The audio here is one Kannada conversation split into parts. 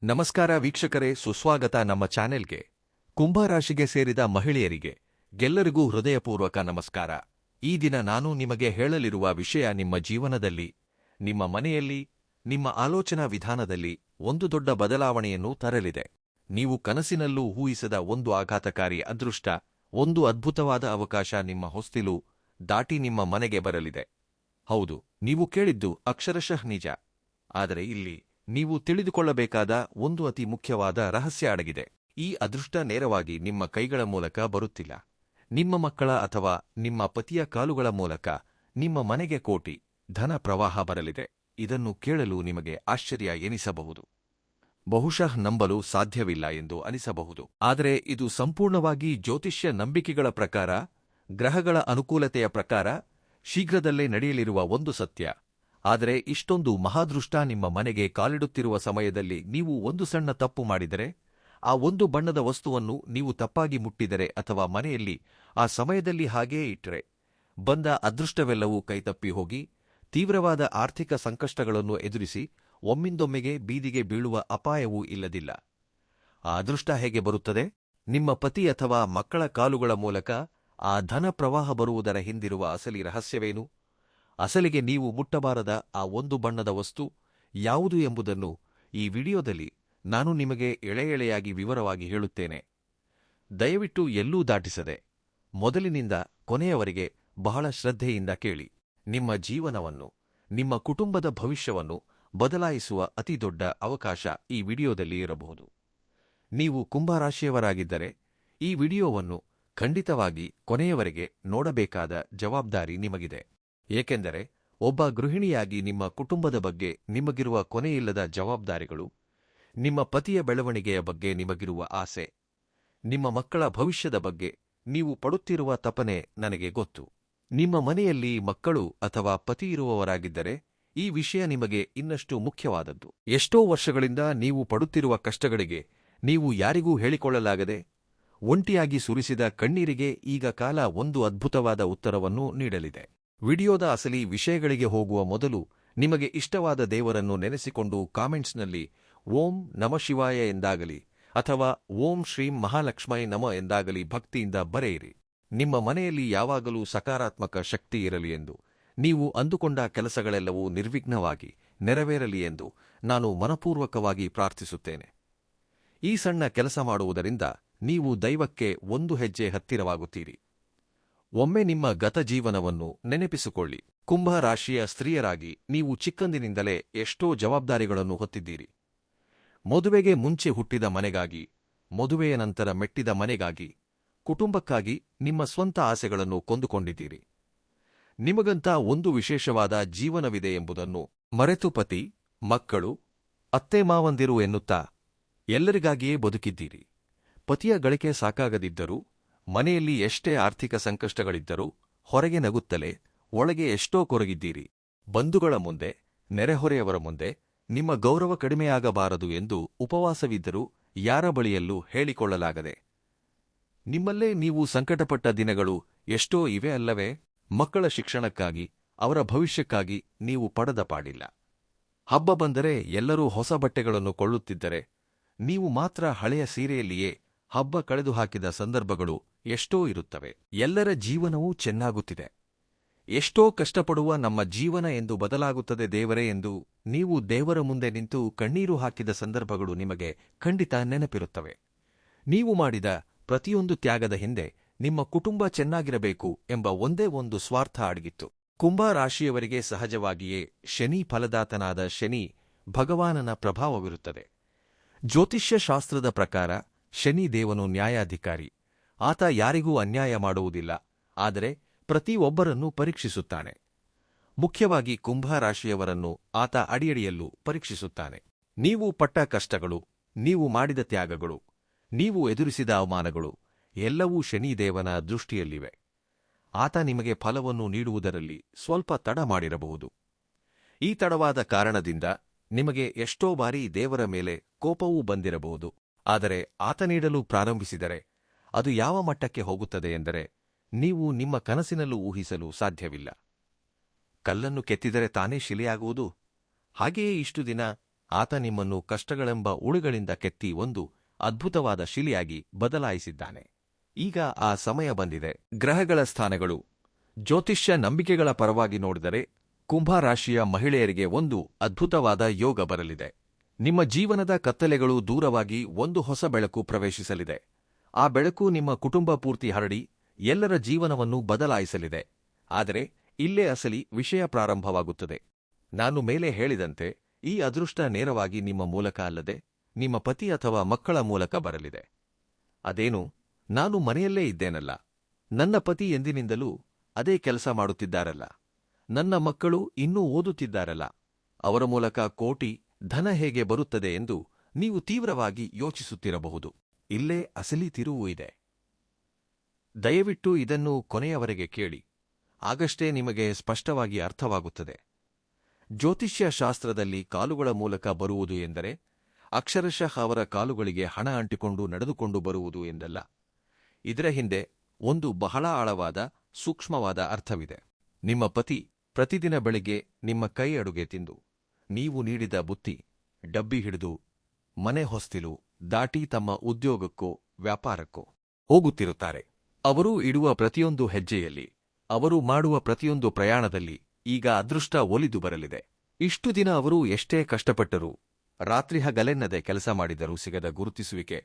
ನಮಸ್ಕಾರ ವೀಕ್ಷಕರೇ, ಸುಸ್ವಾಗತ ನಮ್ಮ ಚಾನೆಲ್ಗೆ. ಕುಂಭರಾಶಿಗೆ ಸೇರಿದ ಮಹಿಳೆಯರಿಗೆ ಗೆಲ್ಲರಿಗೂ ಹೃದಯಪೂರ್ವಕ ನಮಸ್ಕಾರ. ಈ ದಿನ ನಾನು ನಿಮಗೆ ಹೇಳಲಿರುವ ವಿಷಯ ನಿಮ್ಮ ಜೀವನದಲ್ಲಿ, ನಿಮ್ಮ ಮನೆಯಲ್ಲಿ, ನಿಮ್ಮ ಆಲೋಚನಾ ವಿಧಾನದಲ್ಲಿ ಒಂದು ದೊಡ್ಡ ಬದಲಾವಣೆಯನ್ನು ತರಲಿದೆ. ನೀವು ಕನಸಿನಲ್ಲೂ ಊಹಿಸದ ಒಂದು ಆಘಾತಕಾರಿ ಅದೃಷ್ಟ, ಒಂದು ಅದ್ಭುತವಾದ ಅವಕಾಶ ನಿಮ್ಮ ಹೊಸ್ತಿಲು ದಾಟಿ ನಿಮ್ಮ ಮನೆಗೆ ಬರಲಿದೆ. ಹೌದು, ನೀವು ಕೇಳಿದ್ದು ಅಕ್ಷರಶಃ ನಿಜ. ಆದರೆ ಇಲ್ಲಿ ನೀವು ತಿಳಿದುಕೊಳ್ಳಬೇಕಾದ ಒಂದು ಅತಿ ಮುಖ್ಯವಾದ ರಹಸ್ಯ ಅಡಗಿದೆ. ಈ ಅದೃಷ್ಟ ನೇರವಾಗಿ ನಿಮ್ಮ ಕೈಗಳ ಮೂಲಕ ಬರುತ್ತಿಲ್ಲ. ನಿಮ್ಮ ಮಕ್ಕಳ ಅಥವಾ ನಿಮ್ಮ ಪತಿಯ ಕಾಲುಗಳ ಮೂಲಕ ನಿಮ್ಮ ಮನೆಗೆ ಕೋಟಿ ಧನ ಪ್ರವಾಹ ಬರಲಿದೆ. ಇದನ್ನು ಕೇಳಲು ನಿಮಗೆ ಆಶ್ಚರ್ಯ ಎನಿಸಬಹುದು. ಬಹುಶಃ ನಂಬಲು ಸಾಧ್ಯವಿಲ್ಲ ಎಂದು ಅನಿಸಬಹುದು. ಆದರೆ ಇದು ಸಂಪೂರ್ಣವಾಗಿ ಜ್ಯೋತಿಷ್ಯ ನಂಬಿಕೆಗಳ ಪ್ರಕಾರ, ಗ್ರಹಗಳ ಅನುಕೂಲತೆಯ ಪ್ರಕಾರ ಶೀಘ್ರದಲ್ಲೇ ನಡೆಯಲಿರುವ ಒಂದು ಸತ್ಯ. ಆದರೆ ಇಷ್ಟೊಂದು ಮಹಾದೃಷ್ಟ ನಿಮ್ಮ ಮನೆಗೆ ಕಾಲಿಡುತ್ತಿರುವ ಸಮಯದಲ್ಲಿ ನೀವು ಒಂದು ಸಣ್ಣ ತಪ್ಪು ಮಾಡಿದರೆ, ಆ ಒಂದು ಬಣ್ಣದ ವಸ್ತುವನ್ನು ನೀವು ತಪ್ಪಾಗಿ ಮುಟ್ಟಿದರೆ ಅಥವಾ ಮನೆಯಲ್ಲಿ ಆ ಸಮಯದಲ್ಲಿ ಹಾಗೇ ಇಟ್ಟರೆ, ಬಂದ ಅದೃಷ್ಟವೆಲ್ಲವೂ ಕೈತಪ್ಪಿ ಹೋಗಿ ತೀವ್ರವಾದ ಆರ್ಥಿಕ ಸಂಕಷ್ಟಗಳನ್ನು ಎದುರಿಸಿ ಒಮ್ಮಿಂದೊಮ್ಮೆಗೆ ಬೀದಿಗೆ ಬೀಳುವ ಅಪಾಯವೂ ಇಲ್ಲದಿಲ್ಲ. ಆ ಅದೃಷ್ಟ ಹೇಗೆ ಬರುತ್ತದೆ? ನಿಮ್ಮ ಪತಿ ಅಥವಾ ಮಕ್ಕಳ ಕಾಲುಗಳ ಮೂಲಕ ಆ ಧನ ಪ್ರವಾಹ ಬರುವುದರ ಹಿಂದಿರುವ ಅಸಲಿ ರಹಸ್ಯವೇನು? ಅಸಲಿಗೆ ನೀವು ಮುಟ್ಟಬಾರದ ಆ ಒಂದು ಬಣ್ಣದ ವಸ್ತು ಯಾವುದು ಎಂಬುದನ್ನು ಈ ವಿಡಿಯೋದಲ್ಲಿ ನಾನು ನಿಮಗೆ ಎಳೆಯಾಗಿ ವಿವರವಾಗಿ ಹೇಳುತ್ತೇನೆ. ದಯವಿಟ್ಟು ಎಲ್ಲೂ ದಾಟಿಸದೆ ಮೊದಲಿನಿಂದ ಕೊನೆಯವರೆಗೆ ಬಹಳ ಶ್ರದ್ಧೆಯಿಂದ ಕೇಳಿ. ನಿಮ್ಮ ಜೀವನವನ್ನು, ನಿಮ್ಮ ಕುಟುಂಬದ ಭವಿಷ್ಯವನ್ನು ಬದಲಾಯಿಸುವ ಅತಿದೊಡ್ಡ ಅವಕಾಶ ಈ ವಿಡಿಯೋದಲ್ಲಿ ಇರಬಹುದು. ನೀವು ಕುಂಭರಾಶಿಯವರಾಗಿದ್ದರೆ ಈ ವಿಡಿಯೋವನ್ನು ಖಂಡಿತವಾಗಿ ಕೊನೆಯವರೆಗೆ ನೋಡಬೇಕಾದ ಜವಾಬ್ದಾರಿ ನಿಮಗಿದೆ. ಏಕೆಂದರೆ ಒಬ್ಬ ಗೃಹಿಣಿಯಾಗಿ ನಿಮ್ಮ ಕುಟುಂಬದ ಬಗ್ಗೆ ನಿಮಗಿರುವ ಕೊನೆಯಿಲ್ಲದ ಜವಾಬ್ದಾರಿಗಳು, ನಿಮ್ಮ ಪತಿಯ ಬೆಳವಣಿಗೆಯ ಬಗ್ಗೆ ನಿಮಗಿರುವ ಆಸೆ, ನಿಮ್ಮ ಮಕ್ಕಳ ಭವಿಷ್ಯದ ಬಗ್ಗೆ ನೀವು ಪಡುತ್ತಿರುವ ತಪನೆ ನನಗೆ ಗೊತ್ತು. ನಿಮ್ಮ ಮನೆಯಲ್ಲಿ ಮಕ್ಕಳು ಅಥವಾ ಪತಿ ಇರುವವರಾಗಿದ್ದರೆ ಈ ವಿಷಯ ನಿಮಗೆ ಇನ್ನಷ್ಟು ಮುಖ್ಯವಾದದ್ದು. ಎಷ್ಟೋ ವರ್ಷಗಳಿಂದ ನೀವು ಪಡುತ್ತಿರುವ ಕಷ್ಟಗಳಿಗೆ ನೀವು ಯಾರಿಗೂ ಹೇಳಿಕೊಳ್ಳಲಾಗದೆ ಒಂಟಿಯಾಗಿ ಸುರಿಸಿದ ಕಣ್ಣೀರಿಗೆ ಈಗ ಕಾಲ ಒಂದು ಅದ್ಭುತವಾದ ಉತ್ತರವನ್ನು ನೀಡಲಿದೆ. ವಿಡಿಯೋದ ಅಸಲಿ ವಿಷಯಗಳಿಗೆ ಹೋಗುವ ಮೊದಲು ನಿಮಗೆ ಇಷ್ಟವಾದ ದೇವರನ್ನು ನೆನೆಸಿಕೊಂಡು ಕಾಮೆಂಟ್ಸ್ನಲ್ಲಿ ಓಂ ನಮಃಶಿವಾಯ ಎಂದಾಗಲಿ ಅಥವಾ ಓಂ ಶ್ರೀಂ ಮಹಾಲಕ್ಷ್ಮೈ ನಮ ಎಂದಾಗಲಿ ಭಕ್ತಿಯಿಂದ ಬರೆಯಿರಿ. ನಿಮ್ಮ ಮನೆಯಲ್ಲಿ ಯಾವಾಗಲೂ ಸಕಾರಾತ್ಮಕ ಶಕ್ತಿ ಇರಲಿ ಎಂದು, ನೀವು ಅಂದುಕೊಂಡ ಕೆಲಸಗಳೆಲ್ಲವೂ ನಿರ್ವಿಘ್ನವಾಗಿ ನೆರವೇರಲಿ ಎಂದು ನಾನು ಮನಪೂರ್ವಕವಾಗಿ ಪ್ರಾರ್ಥಿಸುತ್ತೇನೆ. ಈ ಸಣ್ಣ ಕೆಲಸ ಮಾಡುವುದರಿಂದ ನೀವು ದೈವಕ್ಕೆ ಒಂದು ಹೆಜ್ಜೆ ಹತ್ತಿರವಾಗುತ್ತೀರಿ. ಒಮ್ಮೆ ನಿಮ್ಮ ಗತಜೀವನವನ್ನು ನೆನಪಿಸಿಕೊಳ್ಳಿ. ಕುಂಭ ರಾಶಿಯ ಸ್ತ್ರೀಯರಾಗಿ ನೀವು ಚಿಕ್ಕಂದಿನಿಂದಲೇ ಎಷ್ಟೋ ಜವಾಬ್ದಾರಿಗಳನ್ನು ಹೊತ್ತಿದ್ದೀರಿ. ಮದುವೆಗೆ ಮುಂಚೆ ಹುಟ್ಟಿದ ಮನೆಗಾಗಿ, ಮದುವೆಯ ನಂತರ ಮೆಟ್ಟಿದ ಮನೆಗಾಗಿ, ಕುಟುಂಬಕ್ಕಾಗಿ ನಿಮ್ಮ ಸ್ವಂತ ಆಸೆಗಳನ್ನು ಕೊಂದುಕೊಂಡಿದ್ದೀರಿ. ನಿಮಗಂತ ಒಂದು ವಿಶೇಷವಾದ ಜೀವನವಿದೆ ಎಂಬುದನ್ನು ಮರೆತು ಪತಿ, ಮಕ್ಕಳು, ಅತ್ತೆ ಮಾವಂದಿರು ಎನ್ನುತ್ತಾ ಎಲ್ಲರಿಗಾಗಿಯೇ ಬದುಕಿದ್ದೀರಿ. ಪತಿಯ ಗಳಿಕೆ ಸಾಕಾಗದಿದ್ದರೂ, ಮನೆಯಲ್ಲಿ ಎಷ್ಟೇ ಆರ್ಥಿಕ ಸಂಕಷ್ಟಗಳಿದ್ದರೂ ಹೊರಗೆ ನಗುತ್ತಲೇ ಒಳಗೆ ಎಷ್ಟೋ ಕೊರಗಿದ್ದೀರಿ. ಬಂಧುಗಳ ಮುಂದೆ, ನೆರೆಹೊರೆಯವರ ಮುಂದೆ ನಿಮ್ಮ ಗೌರವ ಕಡಿಮೆಯಾಗಬಾರದು ಎಂದು ಉಪವಾಸವಿದ್ದರೂ ಯಾರ ಬಳಿಯಲ್ಲೂ ಹೇಳಿಕೊಳ್ಳಲಾಗದೆ ನಿಮ್ಮಲ್ಲೇ ನೀವು ಸಂಕಟಪಟ್ಟ ದಿನಗಳು ಎಷ್ಟೋ ಇವೆ ಅಲ್ಲವೇ? ಮಕ್ಕಳ ಶಿಕ್ಷಣಕ್ಕಾಗಿ, ಅವರ ಭವಿಷ್ಯಕ್ಕಾಗಿ ನೀವು ಪಡೆದ ಪಾಡಿಲ್ಲ. ಹಬ್ಬ ಬಂದರೆ ಎಲ್ಲರೂ ಹೊಸ ಬಟ್ಟೆಗಳನ್ನು ಕೊಳ್ಳುತ್ತಿದ್ದರೆ ನೀವು ಮಾತ್ರ ಹಳೆಯ ಸೀರೆಯಲ್ಲಿಯೇ ಹಬ್ಬ ಕಳೆದು ಹಾಕಿದ ಸಂದರ್ಭಗಳು ಎಷ್ಟೋ ಇರುತ್ತವೆ. ಎಲ್ಲರ ಜೀವನವೂ ಚೆನ್ನಾಗುತ್ತಿದೆ. ಎಷ್ಟೋ ಕಷ್ಟಪಡುವ ನಮ್ಮ ಜೀವನ ಎಂದು ಬದಲಾಗುತ್ತದೆ ದೇವರೇ ಎಂದು ನೀವು ದೇವರ ಮುಂದೆ ನಿಂತು ಕಣ್ಣೀರು ಹಾಕಿದ ಸಂದರ್ಭಗಳು ನಿಮಗೆ ಖಂಡಿತ ನೆನಪಿರುತ್ತವೆ. ನೀವು ಮಾಡಿದ ಪ್ರತಿಯೊಂದು ತ್ಯಾಗದ ಹಿಂದೆ ನಿಮ್ಮ ಕುಟುಂಬ ಚೆನ್ನಾಗಿರಬೇಕು ಎಂಬ ಒಂದೇ ಒಂದು ಸ್ವಾರ್ಥ ಅಡಗಿತ್ತು. ಕುಂಭ ರಾಶಿಯವರಿಗೆ ಸಹಜವಾಗಿಯೇ ಶನಿ ಫಲದಾತನಾದ ಶನಿ ಭಗವಾನನ ಪ್ರಭಾವವಿರುತ್ತದೆ. ಜ್ಯೋತಿಷ್ಯ ಶಾಸ್ತ್ರದ ಪ್ರಕಾರ ಶನಿ ದೇವನು ನ್ಯಾಯಾಧಿಕಾರಿ. ಆತ ಯಾರಿಗೂ ಅನ್ಯಾಯ ಮಾಡುವುದಿಲ್ಲ, ಆದರೆ ಪ್ರತಿಯೊಬ್ಬರನ್ನೂ ಪರೀಕ್ಷಿಸುತ್ತಾನೆ. ಮುಖ್ಯವಾಗಿ ಕುಂಭ ರಾಶಿಯವರನ್ನು ಆತ ಅಡಿಯಡಿಯಲ್ಲೂ ಪರೀಕ್ಷಿಸುತ್ತಾನೆ. ನೀವು ಪಟ್ಟ ಕಷ್ಟಗಳು, ನೀವು ಮಾಡಿದ ತ್ಯಾಗಗಳು, ನೀವು ಎದುರಿಸಿದ ಅವಮಾನಗಳು ಎಲ್ಲವೂ ಶನಿದೇವನ ದೃಷ್ಟಿಯಲ್ಲಿವೆ. ಆತ ನಿಮಗೆ ಫಲವನ್ನು ನೀಡುವುದರಲ್ಲಿ ಸ್ವಲ್ಪ ತಡ ಮಾಡಿರಬಹುದು. ಈ ತಡವಾದ ಕಾರಣದಿಂದ ನಿಮಗೆ ಎಷ್ಟೋ ಬಾರಿ ದೇವರ ಮೇಲೆ ಕೋಪವೂ ಬಂದಿರಬಹುದು. ಆದರೆ ಆತ ನೀಡಲು ಪ್ರಾರಂಭಿಸಿದರೆ ಅದು ಯಾವ ಮಟ್ಟಕ್ಕೆ ಹೋಗುತ್ತದೆ ಎಂದರೆ ನೀವು ನಿಮ್ಮ ಕನಸಿನಲ್ಲೂ ಊಹಿಸಲು ಸಾಧ್ಯವಿಲ್ಲ. ಕಲ್ಲನ್ನು ಕೆತ್ತಿದರೆ ತಾನೇ ಶಿಲೆಯಾಗುವುದು, ಹಾಗೆಯೇ ಇಷ್ಟು ದಿನ ಆತ ನಿಮ್ಮನ್ನು ಕಷ್ಟಗಳೆಂಬ ಉಳಿಗಳಿಂದ ಕೆತ್ತಿ ಒಂದು ಅದ್ಭುತವಾದ ಶಿಲೆಯಾಗಿ ಬದಲಾಯಿಸಿದ್ದಾನೆ. ಈಗ ಆ ಸಮಯ ಬಂದಿದೆ. ಗ್ರಹಗಳ ಸ್ಥಾನಗಳು ಜ್ಯೋತಿಷ್ಯ ನಂಬಿಕೆಗಳ ಪರವಾಗಿ ನೋಡಿದರೆ ಕುಂಭರಾಶಿಯ ಮಹಿಳೆಯರಿಗೆ ಒಂದು ಅದ್ಭುತವಾದ ಯೋಗ ಬರಲಿದೆ. ನಿಮ್ಮ ಜೀವನದ ಕತ್ತಲೆಗಳು ದೂರವಾಗಿ ಒಂದು ಹೊಸ ಬೆಳಕು ಪ್ರವೇಶಿಸಲಿದೆ. ಆ ಬೆಳಕು ನಿಮ್ಮ ಕುಟುಂಬ ಪೂರ್ತಿ ಹರಡಿ ಎಲ್ಲರ ಜೀವನವನ್ನು ಬದಲಾಯಿಸಲಿದೆ. ಆದರೆ ಇಲ್ಲೇ ಅಸಲಿ ವಿಷಯ ಪ್ರಾರಂಭವಾಗುತ್ತದೆ. ನಾನು ಮೇಲೆ ಹೇಳಿದಂತೆ ಈ ಅದೃಷ್ಟ ನೇರವಾಗಿ ನಿಮ್ಮ ಮೂಲಕ ಅಲ್ಲದೆ ನಿಮ್ಮ ಪತಿ ಅಥವಾ ಮಕ್ಕಳ ಮೂಲಕ ಬರಲಿದೆ. ಅದೇನು, ನಾನು ಮನೆಯಲ್ಲೇ ಇದ್ದೇನಲ್ಲ, ನನ್ನ ಪತಿ ಎಂದಿನಿಂದಲೂ ಅದೇ ಕೆಲಸ ಮಾಡುತ್ತಿದ್ದಾರಲ್ಲ, ನನ್ನ ಮಕ್ಕಳು ಇನ್ನೂ ಓದುತ್ತಿದ್ದಾರಲ್ಲ, ಅವರ ಮೂಲಕ ಕೋಟಿ ಧನ ಹೇಗೆ ಬರುತ್ತದೆ ಎಂದು ನೀವು ತೀವ್ರವಾಗಿ ಯೋಚಿಸುತ್ತಿರಬಹುದು. ಇಲ್ಲೇ ಅಸಲಿ ತಿರುವು ಇದೆ. ದಯವಿಟ್ಟು ಇದನ್ನು ಕೊನೆಯವರೆಗೆ ಕೇಳಿ, ಆಗಷ್ಟೇ ನಿಮಗೆ ಸ್ಪಷ್ಟವಾಗಿ ಅರ್ಥವಾಗುತ್ತದೆ. ಜ್ಯೋತಿಷ್ಯ ಶಾಸ್ತ್ರದಲ್ಲಿ ಕಾಲುಗಳ ಮೂಲಕ ಬರುವುದು ಎಂದರೆ ಅಕ್ಷರಶಃ ಅವರ ಕಾಲುಗಳಿಗೆ ಹಣ ಅಂಟಿಕೊಂಡು ನಡೆದುಕೊಂಡು ಬರುವುದು ಎಂದಲ್ಲ. ಇದರ ಹಿಂದೆ ಒಂದು ಬಹಳ ಆಳವಾದ ಸೂಕ್ಷ್ಮವಾದ ಅರ್ಥವಿದೆ. ನಿಮ್ಮ ಪತಿ ಪ್ರತಿದಿನ ಬೆಳಿಗ್ಗೆ ನಿಮ್ಮ ಕೈ ಅಡುಗೆ ತಿಂದು ನೀವು ನೀಡಿದ ಬುತ್ತಿ ಡಬ್ಬಿ ಹಿಡಿದು ಮನೆ ಹೊಸ್ತಿಲು ದಾಟಿ ತಮ್ಮ ಉದ್ಯೋಗಕ್ಕೋ ವ್ಯಾಪಾರಕ್ಕೋ ಹೋಗುತ್ತಿರುತ್ತಾರೆ. ಅವರು ಇಡುವ ಪ್ರತಿಯೊಂದು ಹೆಜ್ಜೆಯಲ್ಲಿ, ಅವರು ಮಾಡುವ ಪ್ರತಿಯೊಂದು ಪ್ರಯಾಣದಲ್ಲಿ ಈಗ ಅದೃಷ್ಟ ಒಲಿದು ಬರಲಿದೆ. ಇಷ್ಟು ದಿನ ಅವರು ಎಷ್ಟೇ ಕಷ್ಟಪಟ್ಟರೂ, ರಾತ್ರಿ ಹಗಲೆನ್ನದೆ ಕೆಲಸ ಮಾಡಿದರೂ ಸಿಗದ ಗುರುತಿಸುವಿಕೆ,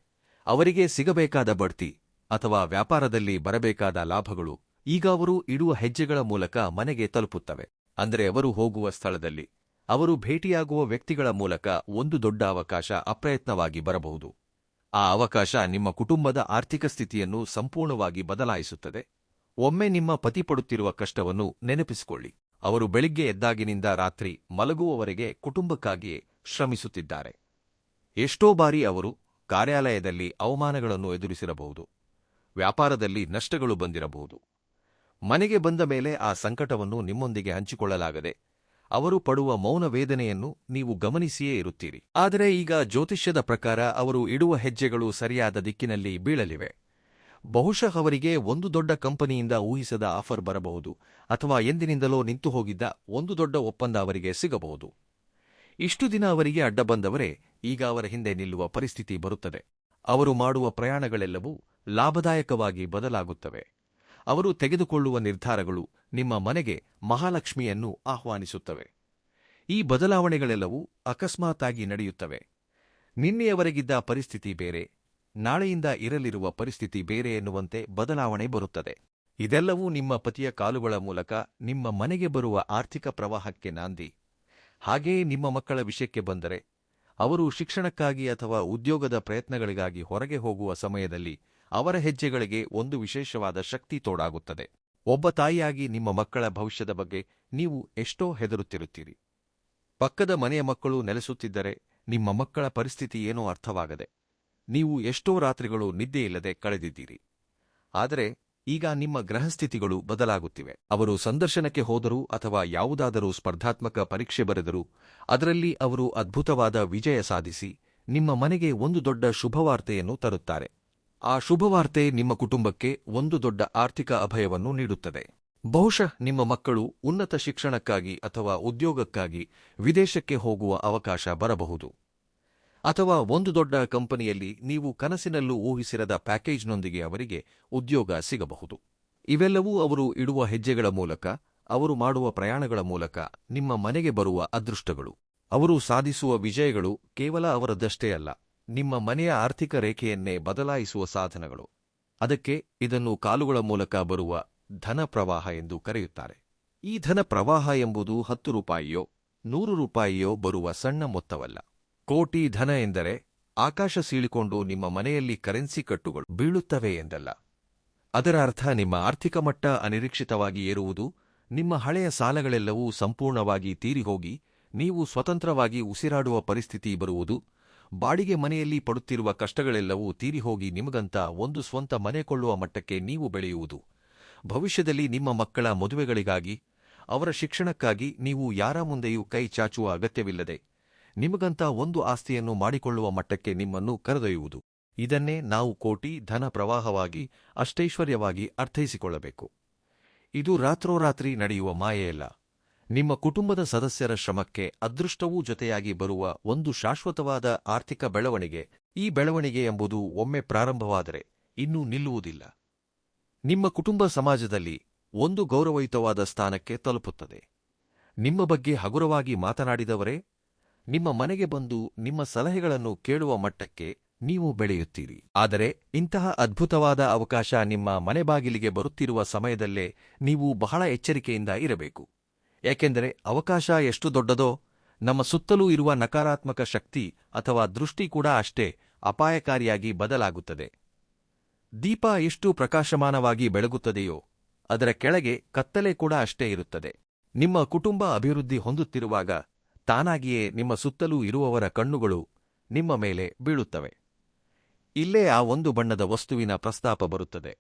ಅವರಿಗೆ ಸಿಗಬೇಕಾದ ಬಡ್ತಿ ಅಥವಾ ವ್ಯಾಪಾರದಲ್ಲಿ ಬರಬೇಕಾದ ಲಾಭಗಳು ಈಗ ಅವರು ಇಡುವ ಹೆಜ್ಜೆಗಳ ಮೂಲಕ ಮನೆಗೆ ತಲುಪುತ್ತವೆ. ಅಂದರೆ ಅವರು ಹೋಗುವ ಸ್ಥಳದಲ್ಲಿ, ಅವರು ಭೇಟಿಯಾಗುವ ವ್ಯಕ್ತಿಗಳ ಮೂಲಕ ಒಂದು ದೊಡ್ಡ ಅವಕಾಶ ಅಪ್ರಯತ್ನವಾಗಿ ಬರಬಹುದು. ಆ ಅವಕಾಶ ನಿಮ್ಮ ಕುಟುಂಬದ ಆರ್ಥಿಕ ಸ್ಥಿತಿಯನ್ನು ಸಂಪೂರ್ಣವಾಗಿ ಬದಲಾಯಿಸುತ್ತದೆ. ಒಮ್ಮೆ ನಿಮ್ಮ ಪತಿ ಪಡುತ್ತಿರುವ ಕಷ್ಟವನ್ನು ನೆನಪಿಸಿಕೊಳ್ಳಿ. ಅವರು ಬೆಳಿಗ್ಗೆ ಎದ್ದಾಗಿನಿಂದ ರಾತ್ರಿ ಮಲಗುವವರೆಗೆ ಕುಟುಂಬಕ್ಕಾಗಿಯೇ ಶ್ರಮಿಸುತ್ತಿದ್ದಾರೆ. ಎಷ್ಟೋ ಬಾರಿ ಅವರು ಕಾರ್ಯಾಲಯದಲ್ಲಿ ಅವಮಾನಗಳನ್ನು ಎದುರಿಸಿರಬಹುದು, ವ್ಯಾಪಾರದಲ್ಲಿ ನಷ್ಟಗಳು ಬಂದಿರಬಹುದು. ಮನೆಗೆ ಬಂದ ಮೇಲೆ ಆ ಸಂಕಟವನ್ನು ನಿಮ್ಮೊಂದಿಗೆ ಹಂಚಿಕೊಳ್ಳಲಾಗದೆ ಅವರು ಪಡುವ ಮೌನ ವೇದನೆಯನ್ನು ನೀವು ಗಮನಿಸಿಯೇ ಇರುತ್ತೀರಿ. ಆದರೆ ಈಗ ಜ್ಯೋತಿಷ್ಯದ ಪ್ರಕಾರ ಅವರು ಇಡುವ ಹೆಜ್ಜೆಗಳು ಸರಿಯಾದ ದಿಕ್ಕಿನಲ್ಲಿ ಬೀಳಲಿವೆ. ಬಹುಶಃ ಅವರಿಗೆ ಒಂದು ದೊಡ್ಡ ಕಂಪನಿಯಿಂದ ಊಹಿಸದ ಆಫರ್ ಬರಬಹುದು, ಅಥವಾ ಎಂದಿನಿಂದಲೋ ನಿಂತು ಹೋಗಿದ್ದ ಒಂದು ದೊಡ್ಡ ಒಪ್ಪಂದ ಅವರಿಗೆ ಸಿಗಬಹುದು. ಇಷ್ಟು ದಿನ ಅವರಿಗೆ ಅಡ್ಡ ಬಂದವರೇ ಈಗ ಅವರ ಹಿಂದೆ ನಿಲ್ಲುವ ಪರಿಸ್ಥಿತಿ ಬರುತ್ತದೆ. ಅವರು ಮಾಡುವ ಪ್ರಯಾಣಗಳೆಲ್ಲವೂ ಲಾಭದಾಯಕವಾಗಿ ಬದಲಾಗುತ್ತವೆ. ಅವರು ತೆಗೆದುಕೊಳ್ಳುವ ನಿರ್ಧಾರಗಳು ನಿಮ್ಮ ಮನೆಗೆ ಮಹಾಲಕ್ಷ್ಮಿಯನ್ನು ಆಹ್ವಾನಿಸುತ್ತವೆ. ಈ ಬದಲಾವಣೆಗಳೆಲ್ಲವೂ ಅಕಸ್ಮಾತ್ತಾಗಿ ನಡೆಯುತ್ತವೆ. ನಿನ್ನೆಯವರೆಗಿದ್ದ ಪರಿಸ್ಥಿತಿ ಬೇರೆ, ನಾಳೆಯಿಂದ ಇರಲಿರುವ ಪರಿಸ್ಥಿತಿ ಬೇರೆ ಎನ್ನುವಂತೆ ಬದಲಾವಣೆ ಬರುತ್ತದೆ. ಇದೆಲ್ಲವೂ ನಿಮ್ಮ ಪತಿಯ ಕಾಲುಗಳ ಮೂಲಕ ನಿಮ್ಮ ಮನೆಗೆ ಬರುವ ಆರ್ಥಿಕ ಪ್ರವಾಹಕ್ಕೆ ನಾಂದಿ. ಹಾಗೆಯೇ ನಿಮ್ಮ ಮಕ್ಕಳ ವಿಷಯಕ್ಕೆ ಬಂದರೆ, ಅವರು ಶಿಕ್ಷಣಕ್ಕಾಗಿ ಅಥವಾ ಉದ್ಯೋಗದ ಪ್ರಯತ್ನಗಳಿಗಾಗಿ ಹೊರಗೆ ಹೋಗುವ ಸಮಯದಲ್ಲಿ ಅವರ ಹೆಜ್ಜೆಗಳಿಗೆ ಒಂದು ವಿಶೇಷವಾದ ಶಕ್ತಿ ತೋಡಾಗುತ್ತದೆ. ಒಬ್ಬ ತಾಯಿಯಾಗಿ ನಿಮ್ಮ ಮಕ್ಕಳ ಭವಿಷ್ಯದ ಬಗ್ಗೆ ನೀವು ಎಷ್ಟೋ ಹೆದರುತ್ತಿರುತ್ತೀರಿ. ಪಕ್ಕದ ಮನೆಯ ಮಕ್ಕಳು ನೆಲೆಸುತ್ತಿದ್ದರೆ ನಿಮ್ಮ ಮಕ್ಕಳ ಪರಿಸ್ಥಿತಿ ಏನೋ ಅರ್ಥವಾಗದೆ ನೀವು ಎಷ್ಟೋ ರಾತ್ರಿಗಳು ನಿದ್ದೆಯಿಲ್ಲದೆ ಕಳೆದಿದ್ದೀರಿ. ಆದರೆ ಈಗ ನಿಮ್ಮ ಗ್ರಹಸ್ಥಿತಿಗಳು ಬದಲಾಗುತ್ತಿವೆ. ಅವರು ಸಂದರ್ಶನಕ್ಕೆ ಹೋದರೂ ಅಥವಾ ಯಾವುದಾದರೂ ಸ್ಪರ್ಧಾತ್ಮಕ ಪರೀಕ್ಷೆ ಬರೆದರೂ ಅದರಲ್ಲಿ ಅವರು ಅದ್ಭುತವಾದ ವಿಜಯ ಸಾಧಿಸಿ ನಿಮ್ಮ ಮನೆಗೆ ಒಂದು ದೊಡ್ಡ ಶುಭವಾರ್ತೆಯನ್ನು ತರುತ್ತಾರೆ. ಆ ಶುಭವಾರ್ತೆ ನಿಮ್ಮ ಕುಟುಂಬಕ್ಕೆ ಒಂದು ದೊಡ್ಡ ಆರ್ಥಿಕ ಅಭಯವನ್ನು ನೀಡುತ್ತದೆ. ಬಹುಶಃ ನಿಮ್ಮ ಮಕ್ಕಳು ಉನ್ನತ ಶಿಕ್ಷಣಕ್ಕಾಗಿ ಅಥವಾ ಉದ್ಯೋಗಕ್ಕಾಗಿ ವಿದೇಶಕ್ಕೆ ಹೋಗುವ ಅವಕಾಶ ಬರಬಹುದು. ಅಥವಾ ಒಂದು ದೊಡ್ಡ ಕಂಪನಿಯಲ್ಲಿ ನೀವು ಕನಸಿನಲ್ಲೂ ಊಹಿಸಿರದ ಪ್ಯಾಕೇಜ್ನೊಂದಿಗೆ ಅವರಿಗೆ ಉದ್ಯೋಗ ಸಿಗಬಹುದು. ಇವೆಲ್ಲವೂ ಅವರು ಇಡುವ ಹೆಜ್ಜೆಗಳ ಮೂಲಕ, ಅವರು ಮಾಡುವ ಪ್ರಯಾಣಗಳ ಮೂಲಕ ನಿಮ್ಮ ಮನೆಗೆ ಬರುವ ಅದೃಷ್ಟಗಳು. ಅವರು ಸಾಧಿಸುವ ವಿಜಯಗಳು ಕೇವಲ ಅವರದ್ದಷ್ಟೇ ಅಲ್ಲ, ನಿಮ್ಮ ಮನೆಯ ಆರ್ಥಿಕ ರೇಖೆಯನ್ನೇ ಬದಲಾಯಿಸುವ ಸಾಧನಗಳು. ಅದಕ್ಕೆ ಇದನ್ನು ಕಾಲುಗಳ ಮೂಲಕ ಬರುವ ಧನ ಪ್ರವಾಹ ಎಂದು ಕರೆಯುತ್ತಾರೆ. ಈ ಧನ ಪ್ರವಾಹ ಎಂಬುದು 10 ರೂಪಾಯಿಯೋ 100 ರೂಪಾಯಿಯೋ ಬರುವ ಸಣ್ಣ ಮೊತ್ತವಲ್ಲ. ಕೋಟಿ ಧನ ಎಂದರೆ ಆಕಾಶ ಸೀಳಿಕೊಂಡು ನಿಮ್ಮ ಮನೆಯಲ್ಲಿ ಕರೆನ್ಸಿ ಕಟ್ಟುಗಳು ಬೀಳುತ್ತವೆ ಎಂದಲ್ಲ. ಅದರ ಅರ್ಥ ನಿಮ್ಮ ಆರ್ಥಿಕ ಮಟ್ಟ ಅನಿರೀಕ್ಷಿತವಾಗಿ ಏರುವುದು, ನಿಮ್ಮ ಹಳೆಯ ಸಾಲಗಳೆಲ್ಲವೂ ಸಂಪೂರ್ಣವಾಗಿ ತೀರಿಹೋಗಿ ನೀವು ಸ್ವತಂತ್ರವಾಗಿ ಉಸಿರಾಡುವ ಪರಿಸ್ಥಿತಿ ಬರುವುದು, ಬಾಡಿಗೆ ಮನೆಯಲ್ಲಿ ಪಡುತ್ತಿರುವ ಕಷ್ಟಗಳೆಲ್ಲವೂ ತೀರಿಹೋಗಿ ನಿಮಗಂತ ಒಂದು ಸ್ವಂತ ಮನೆ ಕೊಳ್ಳುವ ಮಟ್ಟಕ್ಕೆ ನೀವು ಬೆಳೆಯುವುದು, ಭವಿಷ್ಯದಲ್ಲಿ ನಿಮ್ಮ ಮಕ್ಕಳ ಮದುವೆಗಳಿಗಾಗಿ, ಅವರ ಶಿಕ್ಷಣಕ್ಕಾಗಿ ನೀವು ಯಾರ ಮುಂದೆಯೂ ಕೈ ಚಾಚುವ ಅಗತ್ಯವಿಲ್ಲದೆ ನಿಮಗಂತ ಒಂದು ಆಸ್ತಿಯನ್ನು ಮಾಡಿಕೊಳ್ಳುವ ಮಟ್ಟಕ್ಕೆ ನಿಮ್ಮನ್ನು ಕರೆದೊಯ್ಯುವುದು. ಇದನ್ನೇ ನಾವು ಕೋಟಿ ಧನ ಪ್ರವಾಹವಾಗಿ ಅಷ್ಟೈಶ್ವರ್ಯವಾಗಿ ಅರ್ಥೈಸಿಕೊಳ್ಳಬೇಕು. ಇದು ರಾತ್ರೋರಾತ್ರಿ ನಡೆಯುವ ಮಾಯೆಯಲ್ಲ. ನಿಮ್ಮ ಕುಟುಂಬದ ಸದಸ್ಯರ ಶ್ರಮಕ್ಕೆ ಅದೃಷ್ಟವೂ ಜೊತೆಯಾಗಿ ಬರುವ ಒಂದು ಶಾಶ್ವತವಾದ ಆರ್ಥಿಕ ಬೆಳವಣಿಗೆ. ಈ ಬೆಳವಣಿಗೆ ಎಂಬುದು ಒಮ್ಮೆ ಪ್ರಾರಂಭವಾದರೆ ಇನ್ನೂ ನಿಲ್ಲುವುದಿಲ್ಲ. ನಿಮ್ಮ ಕುಟುಂಬ ಸಮಾಜದಲ್ಲಿ ಒಂದು ಗೌರವಯುತವಾದ ಸ್ಥಾನಕ್ಕೆ ತಲುಪುತ್ತದೆ. ನಿಮ್ಮ ಬಗ್ಗೆ ಹಗುರವಾಗಿ ಮಾತನಾಡಿದವರೇ ನಿಮ್ಮ ಮನೆಗೆ ಬಂದು ನಿಮ್ಮ ಸಲಹೆಗಳನ್ನು ಕೇಳುವ ಮಟ್ಟಕ್ಕೆ ನೀವು ಬೆಳೆಯುತ್ತೀರಿ. ಆದರೆ ಇಂತಹ ಅದ್ಭುತವಾದ ಅವಕಾಶ ನಿಮ್ಮ ಮನೆ ಬಾಗಿಲಿಗೆ ಬರುತ್ತಿರುವ ಸಮಯದಲ್ಲೇ ನೀವು ಬಹಳ ಎಚ್ಚರಿಕೆಯಿಂದ ಇರಬೇಕು. ಏಕೆಂದರೆ ಅವಕಾಶ ಎಷ್ಟು ದೊಡ್ಡದೋ ನಮ್ಮ ಸುತ್ತಲೂ ಇರುವ ನಕಾರಾತ್ಮಕ ಶಕ್ತಿ ಅಥವಾ ದೃಷ್ಟಿ ಕೂಡ ಅಷ್ಟೇ ಅಪಾಯಕಾರಿಯಾಗಿ ಬದಲಾಗುತ್ತದೆ. ದೀಪ ಎಷ್ಟು ಪ್ರಕಾಶಮಾನವಾಗಿ ಬೆಳಗುತ್ತದೆಯೋ ಅದರ ಕೆಳಗೆ ಕತ್ತಲೆ ಕೂಡ ಅಷ್ಟೇ ಇರುತ್ತದೆ. ನಿಮ್ಮ ಕುಟುಂಬ ಅಭಿವೃದ್ಧಿ ಹೊಂದುತ್ತಿರುವಾಗ ತಾನಾಗಿಯೇ ನಿಮ್ಮ ಸುತ್ತಲೂ ಇರುವವರ ಕಣ್ಣುಗಳು ನಿಮ್ಮ ಮೇಲೆ ಬೀಳುತ್ತವೆ. ಇಲ್ಲೇ ಆ ಒಂದು ಬಣ್ಣದ ವಸ್ತುವಿನ ಪ್ರಸ್ತಾಪ ಬರುತ್ತದೆ.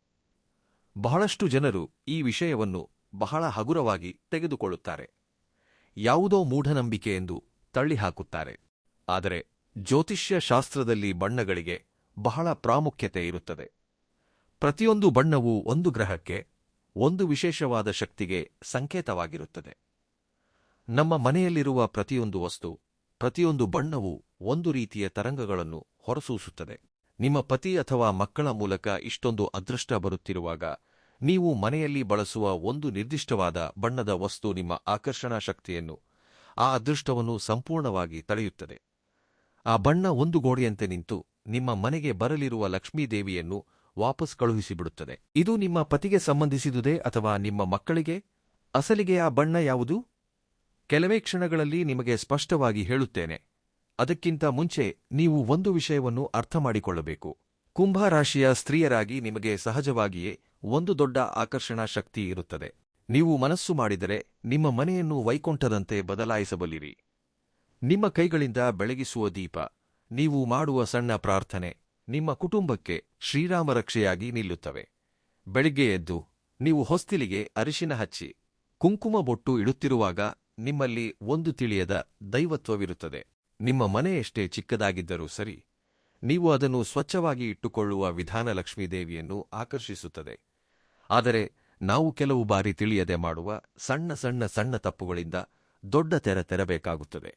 ಬಹಳಷ್ಟು ಜನರು ಈ ವಿಷಯವನ್ನು ಬಹಳ ಹಗುರವಾಗಿ ತೆಗೆದುಕೊಳ್ಳುತ್ತಾರೆ. ಯಾವುದೋ ಮೂಢನಂಬಿಕೆ ಎಂದು ತಳ್ಳಿಹಾಕುತ್ತಾರೆ. ಆದರೆ ಜ್ಯೋತಿಷ್ಯ ಶಾಸ್ತ್ರದಲ್ಲಿ ಬಣ್ಣಗಳಿಗೆ ಬಹಳ ಪ್ರಾಮುಖ್ಯತೆ ಇರುತ್ತದೆ. ಪ್ರತಿಯೊಂದು ಬಣ್ಣವೂ ಒಂದು ಗ್ರಹಕ್ಕೆ, ಒಂದು ವಿಶೇಷವಾದ ಶಕ್ತಿಗೆ ಸಂಕೇತವಾಗಿರುತ್ತದೆ. ನಮ್ಮ ಮನೆಯಲ್ಲಿರುವ ಪ್ರತಿಯೊಂದು ವಸ್ತು, ಪ್ರತಿಯೊಂದು ಬಣ್ಣವೂ ಒಂದು ರೀತಿಯ ತರಂಗಗಳನ್ನು ಹೊರಸೂಸುತ್ತದೆ. ನಿಮ್ಮ ಪತಿ ಅಥವಾ ಮಕ್ಕಳ ಮೂಲಕ ಇಷ್ಟೊಂದು ಅದೃಷ್ಟ ಬರುತ್ತಿರುವಾಗ ನೀವು ಮನೆಯಲ್ಲಿ ಬಳಸುವ ಒಂದು ನಿರ್ದಿಷ್ಟವಾದ ಬಣ್ಣದ ವಸ್ತು ನಿಮ್ಮ ಆಕರ್ಷಣಾ ಶಕ್ತಿಯನ್ನು, ಆ ಅದೃಷ್ಟವನ್ನು ಸಂಪೂರ್ಣವಾಗಿ ತಡೆಯುತ್ತದೆ. ಆ ಬಣ್ಣ ಒಂದು ಗೋಡೆಯಂತೆ ನಿಂತು ನಿಮ್ಮ ಮನೆಗೆ ಬರಲಿರುವ ಲಕ್ಷ್ಮೀದೇವಿಯನ್ನು ವಾಪಸ್ ಕಳುಹಿಸಿಬಿಡುತ್ತದೆ. ಇದು ನಿಮ್ಮ ಪತಿಗೆ ಸಂಬಂಧಿಸಿದುದೇ ಅಥವಾ ನಿಮ್ಮ ಮಕ್ಕಳಿಗೆ? ಅಸಲಿಗೆ ಆ ಬಣ್ಣ ಯಾವುದು? ಕೆಲವೇ ಕ್ಷಣಗಳಲ್ಲಿ ನಿಮಗೆ ಸ್ಪಷ್ಟವಾಗಿ ಹೇಳುತ್ತೇನೆ. ಅದಕ್ಕಿಂತ ಮುಂಚೆ ನೀವು ಒಂದು ವಿಷಯವನ್ನು ಅರ್ಥಮಾಡಿಕೊಳ್ಳಬೇಕು. ಕುಂಭ ರಾಶಿಯ ಸ್ತ್ರೀಯರಾಗಿ ನಿಮಗೆ ಸಹಜವಾಗಿಯೇ ಒಂದು ದೊಡ್ಡ ಆಕರ್ಷಣಾ ಶಕ್ತಿ ಇರುತ್ತದೆ. ನೀವು ಮನಸ್ಸು ಮಾಡಿದರೆ ನಿಮ್ಮ ಮನೆಯನ್ನು ವೈಕುಂಠದಂತೆ ಬದಲಾಯಿಸಬಲ್ಲಿರಿ. ನಿಮ್ಮ ಕೈಗಳಿಂದ ಬೆಳಗಿಸುವ ದೀಪ, ನೀವು ಮಾಡುವ ಸಣ್ಣ ಪ್ರಾರ್ಥನೆ ನಿಮ್ಮ ಕುಟುಂಬಕ್ಕೆ ಶ್ರೀರಾಮ ರಕ್ಷೆಯಾಗಿ ನಿಲ್ಲುತ್ತವೆ. ಬೆಳಿಗ್ಗೆ ಎದ್ದು ನೀವು ಹೊಸ್ತಿಲಿಗೆ ಅರಿಶಿನ ಹಚ್ಚಿ ಕುಂಕುಮ ಬೊಟ್ಟು ಇಡುತ್ತಿರುವಾಗ ನಿಮ್ಮಲ್ಲಿ ಒಂದು ತಿಳಿಯದ ದೈವತ್ವವಿರುತ್ತದೆ. ನಿಮ್ಮ ಮನೆ ಎಷ್ಟೇ ಚಿಕ್ಕದಾಗಿದ್ದರೂ ಸರಿ, ನೀವು ಅದನ್ನು ಸ್ವಚ್ಛವಾಗಿ ಇಟ್ಟುಕೊಳ್ಳುವ ವಿಧಾನ ಲಕ್ಷ್ಮೀದೇವಿಯನ್ನು ಆಕರ್ಷಿಸುತ್ತದೆ. ಆದರೆ ನಾವು ಕೆಲವು ಬಾರಿ ತಿಳಿಯದೆ ಮಾಡುವ ಸಣ್ಣ ಸಣ್ಣ ಸಣ್ಣ ತಪ್ಪುಗಳಿಂದ ದೊಡ್ಡ ತೆರೆ ತೆರಬೇಕಾಗುತ್ತದೆ.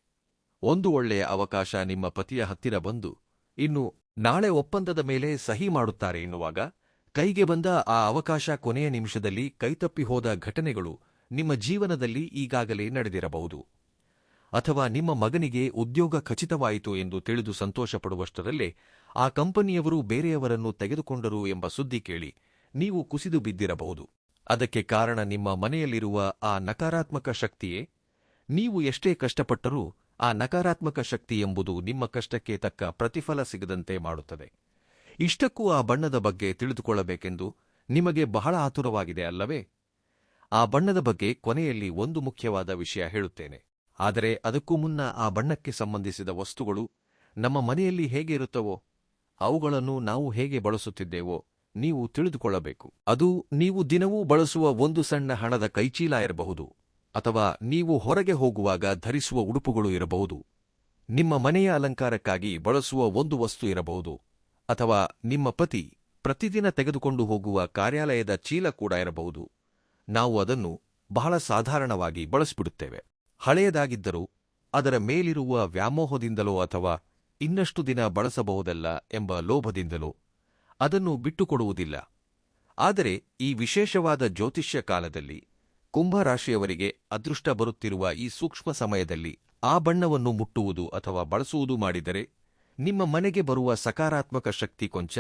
ಒಂದು ಒಳ್ಳೆಯ ಅವಕಾಶ ನಿಮ್ಮ ಪತಿಯ ಹತ್ತಿರ ಬಂದು ಇನ್ನು ನಾಳೆ ಒಪ್ಪಂದದ ಮೇಲೆ ಸಹಿ ಮಾಡುತ್ತಾರೆ ಎನ್ನುವಾಗ ಕೈಗೆ ಬಂದ ಆ ಅವಕಾಶ ಕೊನೆಯ ನಿಮಿಷದಲ್ಲಿ ಕೈತಪ್ಪಿ ಹೋದ ಘಟನೆಗಳು ನಿಮ್ಮ ಜೀವನದಲ್ಲಿ ಈಗಾಗಲೇ ನಡೆದಿರಬಹುದು. ಅಥವಾ ನಿಮ್ಮ ಮಗನಿಗೆ ಉದ್ಯೋಗ ಖಚಿತವಾಯಿತು ಎಂದು ತಿಳಿದು ಸಂತೋಷಪಡುವಷ್ಟರಲ್ಲೇ ಆ ಕಂಪನಿಯವರು ಬೇರೆಯವರನ್ನು ತೆಗೆದುಕೊಂಡರು ಎಂಬ ಸುದ್ದಿ ಕೇಳಿ ನೀವು ಕುಸಿದು ಬಿದ್ದಿರಬಹುದು. ಅದಕ್ಕೆ ಕಾರಣ ನಿಮ್ಮ ಮನೆಯಲ್ಲಿರುವ ಆ ನಕಾರಾತ್ಮಕ ಶಕ್ತಿಯೇ? ನೀವು ಎಷ್ಟೇ ಕಷ್ಟಪಟ್ಟರೂ ಆ ನಕಾರಾತ್ಮಕ ಶಕ್ತಿ ಎಂಬುದು ನಿಮ್ಮ ಕಷ್ಟಕ್ಕೆ ತಕ್ಕ ಪ್ರತಿಫಲ ಸಿಗದಂತೆ ಮಾಡುತ್ತದೆ. ಇಷ್ಟಕ್ಕೂ ಆ ಬಣ್ಣದ ಬಗ್ಗೆ ತಿಳಿದುಕೊಳ್ಳಬೇಕೆಂದು ನಿಮಗೆ ಬಹಳ ಆತುರವಾಗಿದೆ ಅಲ್ಲವೇ? ಆ ಬಣ್ಣದ ಬಗ್ಗೆ ಕೊನೆಯಲ್ಲಿ ಒಂದು ಮುಖ್ಯವಾದ ವಿಷಯ ಹೇಳುತ್ತೇನೆ. ಆದರೆ ಅದಕ್ಕೂ ಮುನ್ನ ಆ ಬಣ್ಣಕ್ಕೆ ಸಂಬಂಧಿಸಿದ ವಸ್ತುಗಳು ನಮ್ಮ ಮನೆಯಲ್ಲಿ ಹೇಗೆ ಇರುತ್ತವೋ, ಅವುಗಳನ್ನು ನಾವು ಹೇಗೆ ಬಳಸುತ್ತಿದ್ದೇವೋ ನೀವು ತಿಳಿದುಕೊಳ್ಳಬೇಕು. ಅದು ನೀವು ದಿನವೂ ಬಳಸುವ ಒಂದು ಸಣ್ಣ ಹಣದ ಕೈಚೀಲ ಇರಬಹುದು, ಅಥವಾ ನೀವು ಹೊರಗೆ ಹೋಗುವಾಗ ಧರಿಸುವ ಉಡುಪುಗಳು ಇರಬಹುದು, ನಿಮ್ಮ ಮನೆಯ ಅಲಂಕಾರಕ್ಕಾಗಿ ಬಳಸುವ ಒಂದು ವಸ್ತು ಇರಬಹುದು, ಅಥವಾ ನಿಮ್ಮ ಪತಿ ಪ್ರತಿದಿನ ತೆಗೆದುಕೊಂಡು ಹೋಗುವ ಕಾರ್ಯಾಲಯದ ಚೀಲ ಕೂಡ ಇರಬಹುದು. ನಾವು ಅದನ್ನು ಬಹಳ ಸಾಧಾರಣವಾಗಿ ಬಳಸಿಬಿಡುತ್ತೇವೆ. ಹಳೆಯದಾಗಿದ್ದರೂ ಅದರ ಮೇಲಿರುವ ವ್ಯಾಮೋಹದಿಂದಲೋ ಅಥವಾ ಇನ್ನಷ್ಟು ದಿನ ಬಳಸಬಹುದಲ್ಲ ಎಂಬ ಲೋಭದಿಂದಲೋ ಅದನ್ನು ಬಿಟ್ಟುಕೊಡುವುದಿಲ್ಲ. ಆದರೆ ಈ ವಿಶೇಷವಾದ ಜ್ಯೋತಿಷ್ಯ ಕಾಲದಲ್ಲಿ ಕುಂಭರಾಶಿಯವರಿಗೆ ಅದೃಷ್ಟ ಬರುತ್ತಿರುವ ಈ ಸೂಕ್ಷ್ಮ ಸಮಯದಲ್ಲಿ ಆ ಬಣ್ಣವನ್ನು ಮುಟ್ಟುವುದು ಅಥವಾ ಬಳಸುವುದು ಮಾಡಿದರೆ ನಿಮ್ಮ ಮನೆಗೆ ಬರುವ ಸಕಾರಾತ್ಮಕ ಶಕ್ತಿ ಕೊಂಚ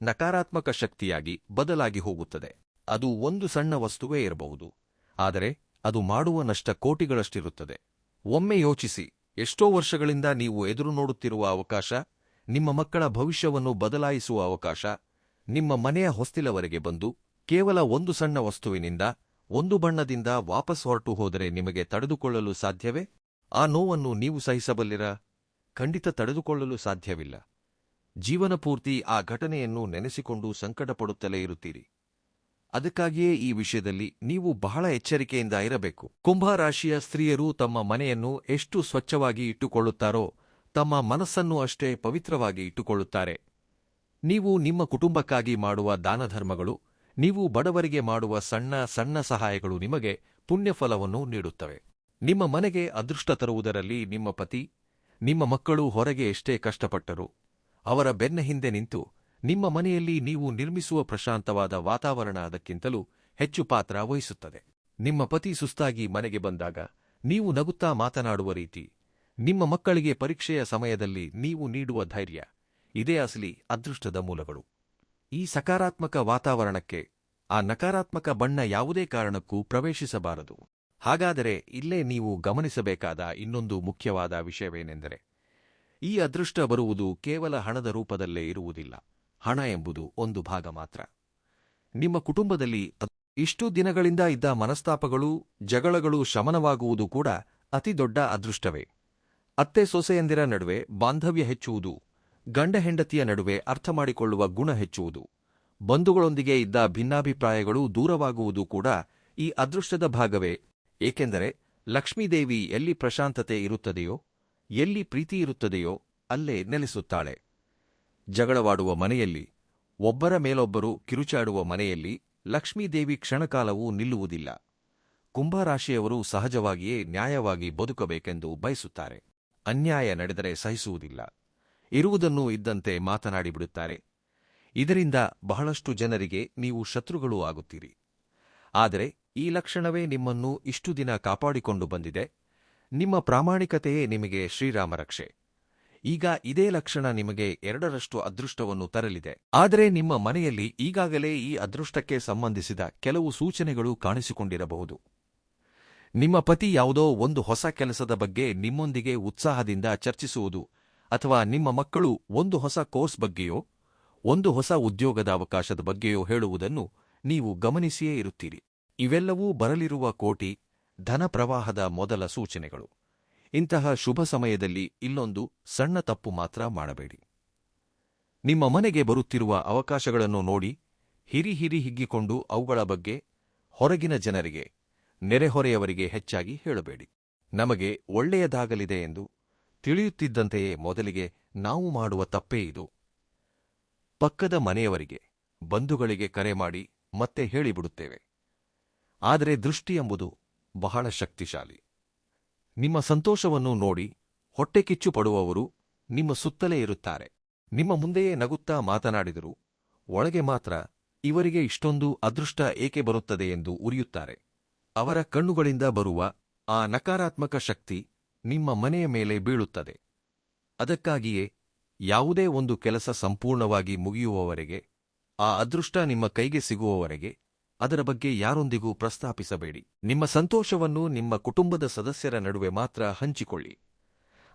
ನಕಾರಾತ್ಮಕ ಶಕ್ತಿಯಾಗಿ ಬದಲಾಗಿ ಹೋಗುತ್ತದೆ. ಅದು ಒಂದು ಸಣ್ಣ ವಸ್ತುವೇ ಇರಬಹುದು, ಆದರೆ ಅದು ಮಾಡುವ ನಷ್ಟ ಕೋಟಿಗಳಷ್ಟಿರುತ್ತದೆ. ಒಮ್ಮೆ ಯೋಚಿಸಿ, ಎಷ್ಟೋ ವರ್ಷಗಳಿಂದ ನೀವು ಎದುರು ನೋಡುತ್ತಿರುವ ಅವಕಾಶ, ನಿಮ್ಮ ಮಕ್ಕಳ ಭವಿಷ್ಯವನ್ನು ಬದಲಾಯಿಸುವ ಅವಕಾಶ, ನಿಮ್ಮ ಮನೆಯ ಹೊಸ್ತಿಲವರೆಗೆ ಬಂದು ಕೇವಲ ಒಂದು ಸಣ್ಣ ವಸ್ತುವಿನಿಂದ, ಒಂದು ಬಣ್ಣದಿಂದ ವಾಪಸ್ ಹೊರಟು ಹೋದರೆ ನಿಮಗೆ ತಡೆದುಕೊಳ್ಳಲು ಸಾಧ್ಯವೇ? ಆ ನೋವನ್ನು ನೀವು ಸಹಿಸಬಲ್ಲಿರಾ? ಖಂಡಿತ ತಡೆದುಕೊಳ್ಳಲು ಸಾಧ್ಯವಿಲ್ಲ. ಜೀವನಪೂರ್ತಿ ಆ ಘಟನೆಯನ್ನು ನೆನೆಸಿಕೊಂಡು ಸಂಕಟಪಡುತ್ತಲೇ ಇರುತ್ತೀರಿ. ಅದಕ್ಕಾಗಿಯೇ ಈ ವಿಷಯದಲ್ಲಿ ನೀವು ಬಹಳ ಎಚ್ಚರಿಕೆಯಿಂದ ಇರಬೇಕು. ಕುಂಭರಾಶಿಯ ಸ್ತ್ರೀಯರು ತಮ್ಮ ಮನೆಯನ್ನು ಎಷ್ಟು ಸ್ವಚ್ಛವಾಗಿ ಇಟ್ಟುಕೊಳ್ಳುತ್ತಾರೋ ತಮ್ಮ ಮನಸ್ಸನ್ನು ಅಷ್ಟೇ ಪವಿತ್ರವಾಗಿ ಇಟ್ಟುಕೊಳ್ಳುತ್ತಾರೆ. ನೀವು ನಿಮ್ಮ ಕುಟುಂಬಕ್ಕಾಗಿ ಮಾಡುವ ದಾನಧರ್ಮಗಳು, ನೀವು ಬಡವರಿಗೆ ಮಾಡುವ ಸಣ್ಣ ಸಣ್ಣ ಸಹಾಯಗಳು ನಿಮಗೆ ಪುಣ್ಯಫಲವನ್ನು ನೀಡುತ್ತವೆ. ನಿಮ್ಮ ಮನೆಗೆ ಅದೃಷ್ಟ ತರುವುದರಲ್ಲಿ ನಿಮ್ಮ ಪತಿ, ನಿಮ್ಮ ಮಕ್ಕಳು ಹೊರಗೆ ಎಷ್ಟೇ ಕಷ್ಟಪಟ್ಟರೂ ಅವರ ಬೆನ್ನ ಹಿಂದೆ ನಿಂತು ನಿಮ್ಮ ಮನೆಯಲ್ಲಿ ನೀವು ನಿರ್ಮಿಸುವ ಪ್ರಶಾಂತವಾದ ವಾತಾವರಣ ಅದಕ್ಕಿಂತಲೂ ಹೆಚ್ಚು ಪಾತ್ರ ವಹಿಸುತ್ತದೆ. ನಿಮ್ಮ ಪತಿ ಸುಸ್ತಾಗಿ ಮನೆಗೆ ಬಂದಾಗ ನೀವು ನಗುತ್ತಾ ಮಾತನಾಡುವ ರೀತಿ, ನಿಮ್ಮ ಮಕ್ಕಳಿಗೆ ಪರೀಕ್ಷೆಯ ಸಮಯದಲ್ಲಿ ನೀವು ನೀಡುವ ಧೈರ್ಯ, ಇದೇ ಅಸಲಿ ಅದೃಷ್ಟದ ಮೂಲಗಳು. ಈ ಸಕಾರಾತ್ಮಕ ವಾತಾವರಣಕ್ಕೆ ಆ ನಕಾರಾತ್ಮಕ ಬಣ್ಣ ಯಾವುದೇ ಕಾರಣಕ್ಕೂ ಪ್ರವೇಶಿಸಬಾರದು. ಹಾಗಾದರೆ ಇಲ್ಲೇ ನೀವು ಗಮನಿಸಬೇಕಾದ ಇನ್ನೊಂದು ಮುಖ್ಯವಾದ ವಿಷಯವೇನೆಂದರೆ, ಈ ಅದೃಷ್ಟ ಬರುವುದು ಕೇವಲ ಹಣದ ರೂಪದಲ್ಲೇ ಇರುವುದಿಲ್ಲ. ಹಣ ಎಂಬುದು ಒಂದು ಭಾಗ ಮಾತ್ರ. ನಿಮ್ಮ ಕುಟುಂಬದಲ್ಲಿ ಇಷ್ಟು ದಿನಗಳಿಂದ ಇದ್ದ ಮನಸ್ತಾಪಗಳು, ಜಗಳಗಳು ಶಮನವಾಗುವುದು ಕೂಡ ಅತಿದೊಡ್ಡ ಅದೃಷ್ಟವೇ. ಅತ್ತೆ ಸೊಸೆಯಂದಿರ ನಡುವೆ ಬಾಂಧವ್ಯ ಹೆಚ್ಚುವುದು, ಗಂಡ ಹೆಂಡತಿಯ ನಡುವೆ ಅರ್ಥಮಾಡಿಕೊಳ್ಳುವ ಗುಣ ಹೆಚ್ಚುವುದು, ಬಂಧುಗಳೊಂದಿಗೆ ಇದ್ದ ಭಿನ್ನಾಭಿಪ್ರಾಯಗಳು ದೂರವಾಗುವುದು ಕೂಡ ಈ ಅದೃಷ್ಟದ ಭಾಗವೇ. ಏಕೆಂದರೆ ಲಕ್ಷ್ಮೀದೇವಿ ಎಲ್ಲಿ ಪ್ರಶಾಂತತೆ ಇರುತ್ತದೆಯೋ, ಎಲ್ಲಿ ಪ್ರೀತಿ ಇರುತ್ತದೆಯೋ ಅಲ್ಲೇ ನೆಲೆಸುತ್ತಾಳೆ. ಜಗಳವಾಡುವ ಮನೆಯಲ್ಲಿ, ಒಬ್ಬರ ಮೇಲೊಬ್ಬರು ಕಿರುಚಾಡುವ ಮನೆಯಲ್ಲಿ ಲಕ್ಷ್ಮೀದೇವಿ ಕ್ಷಣಕಾಲವೂ ನಿಲ್ಲುವುದಿಲ್ಲ. ಕುಂಭರಾಶಿಯವರು ಸಹಜವಾಗಿಯೇ ನ್ಯಾಯವಾಗಿ ಬದುಕಬೇಕೆಂದು ಬಯಸುತ್ತಾರೆ. ಅನ್ಯಾಯ ನಡೆದರೆ ಸಹಿಸುವುದಿಲ್ಲ. ಇರುವುದನ್ನು ಇದ್ದಂತೆ ಮಾತನಾಡಿಬಿಡುತ್ತಾರೆ. ಇದರಿಂದ ಬಹಳಷ್ಟು ಜನರಿಗೆ ನೀವು ಶತ್ರುಗಳೂ ಆಗುತ್ತೀರಿ. ಆದರೆ ಈ ಲಕ್ಷಣವೇ ನಿಮ್ಮನ್ನು ಇಷ್ಟು ದಿನ ಕಾಪಾಡಿಕೊಂಡು ಬಂದಿದೆ. ನಿಮ್ಮ ಪ್ರಾಮಾಣಿಕತೆಯೇ ನಿಮಗೆ ಶ್ರೀರಾಮ ರಕ್ಷೆ. ಈಗ ಇದೇ ಲಕ್ಷಣ ನಿಮಗೆ 2ರಷ್ಟು ಅದೃಷ್ಟವನ್ನು ತರಲಿದೆ. ಆದರೆ ನಿಮ್ಮ ಮನೆಯಲ್ಲಿ ಈಗಾಗಲೇ ಈ ಅದೃಷ್ಟಕ್ಕೆ ಸಂಬಂಧಿಸಿದ ಕೆಲವು ಸೂಚನೆಗಳು ಕಾಣಿಸಿಕೊಂಡಿರಬಹುದು. ನಿಮ್ಮ ಪತಿ ಯಾವುದೋ ಒಂದು ಹೊಸ ಕೆಲಸದ ಬಗ್ಗೆ ನಿಮ್ಮೊಂದಿಗೆ ಉತ್ಸಾಹದಿಂದ ಚರ್ಚಿಸುವುದು, ಅಥವಾ ನಿಮ್ಮ ಮಕ್ಕಳು ಒಂದು ಹೊಸ ಕೋರ್ಸ್ ಬಗ್ಗೆಯೋ ಒಂದು ಹೊಸ ಉದ್ಯೋಗದ ಅವಕಾಶದ ಬಗ್ಗೆಯೋ ಹೇಳುವುದನ್ನು ನೀವು ಗಮನಿಸಿಯೇ ಇರುತ್ತೀರಿ. ಇವೆಲ್ಲವೂ ಬರಲಿರುವ ಕೋಟಿ ಧನ ಪ್ರವಾಹದ ಮೊದಲ ಸೂಚನೆಗಳು. ಇಂತಹ ಶುಭ ಸಮಯದಲ್ಲಿ ಇಲ್ಲೊಂದು ಸಣ್ಣ ತಪ್ಪು ಮಾತ್ರ ಮಾಡಬೇಡಿ. ನಿಮ್ಮ ಮನೆಗೆ ಬರುತ್ತಿರುವ ಅವಕಾಶಗಳನ್ನು ನೋಡಿ ಹಿರಿ ಹಿಗ್ಗಿಕೊಂಡು ಅವುಗಳ ಬಗ್ಗೆ ಹೊರಗಿನ ಜನರಿಗೆ, ನೆರೆಹೊರೆಯವರಿಗೆ ಹೆಚ್ಚಾಗಿ ಹೇಳಬೇಡಿ. ನಮಗೆ ಒಳ್ಳೆಯದಾಗಲಿದೆ ಎಂದು ತಿಳಿಯುತ್ತಿದ್ದಂತೆಯೇ ಮೊದಲಿಗೆ ನಾವು ಮಾಡುವ ತಪ್ಪೇ ಇದು. ಪಕ್ಕದ ಮನೆಯವರಿಗೆ, ಬಂಧುಗಳಿಗೆ ಕರೆ ಮಾಡಿ ಮತ್ತೆ ಹೇಳಿಬಿಡುತ್ತೇವೆ. ಆದರೆ ದೃಷ್ಟಿ ಎಂಬುದು ಬಹಳ ಶಕ್ತಿಶಾಲಿ. ನಿಮ್ಮ ಸಂತೋಷವನ್ನು ನೋಡಿ ಹೊಟ್ಟೆಕಿಚ್ಚು ಪಡುವವರು ನಿಮ್ಮ ಸುತ್ತಲೇ ಇರುತ್ತಾರೆ. ನಿಮ್ಮ ಮುಂದೆಯೇ ನಗುತ್ತಾ ಮಾತನಾಡಿದರೂ ಒಳಗೆ ಮಾತ್ರ ಇವರಿಗೆ ಇಷ್ಟೊಂದು ಅದೃಷ್ಟ ಏಕೆ ಬರುತ್ತದೆ ಎಂದು ಉರಿಯುತ್ತಾರೆ. ಅವರ ಕಣ್ಣುಗಳಿಂದ ಬರುವ ಆ ನಕಾರಾತ್ಮಕ ಶಕ್ತಿ ನಿಮ್ಮ ಮನೆಯ ಮೇಲೆ ಬೀಳುತ್ತದೆ. ಅದಕ್ಕಾಗಿಯೇ ಯಾವುದೇ ಒಂದು ಕೆಲಸ ಸಂಪೂರ್ಣವಾಗಿ ಮುಗಿಯುವವರೆಗೆ, ಆ ಅದೃಷ್ಟ ನಿಮ್ಮ ಕೈಗೆ ಸಿಗುವವರೆಗೆ ಅದರ ಬಗ್ಗೆ ಯಾರೊಂದಿಗೂ ಪ್ರಸ್ತಾಪಿಸಬೇಡಿ. ನಿಮ್ಮ ಸಂತೋಷವನ್ನು ನಿಮ್ಮ ಕುಟುಂಬದ ಸದಸ್ಯರ ನಡುವೆ ಮಾತ್ರ ಹಂಚಿಕೊಳ್ಳಿ.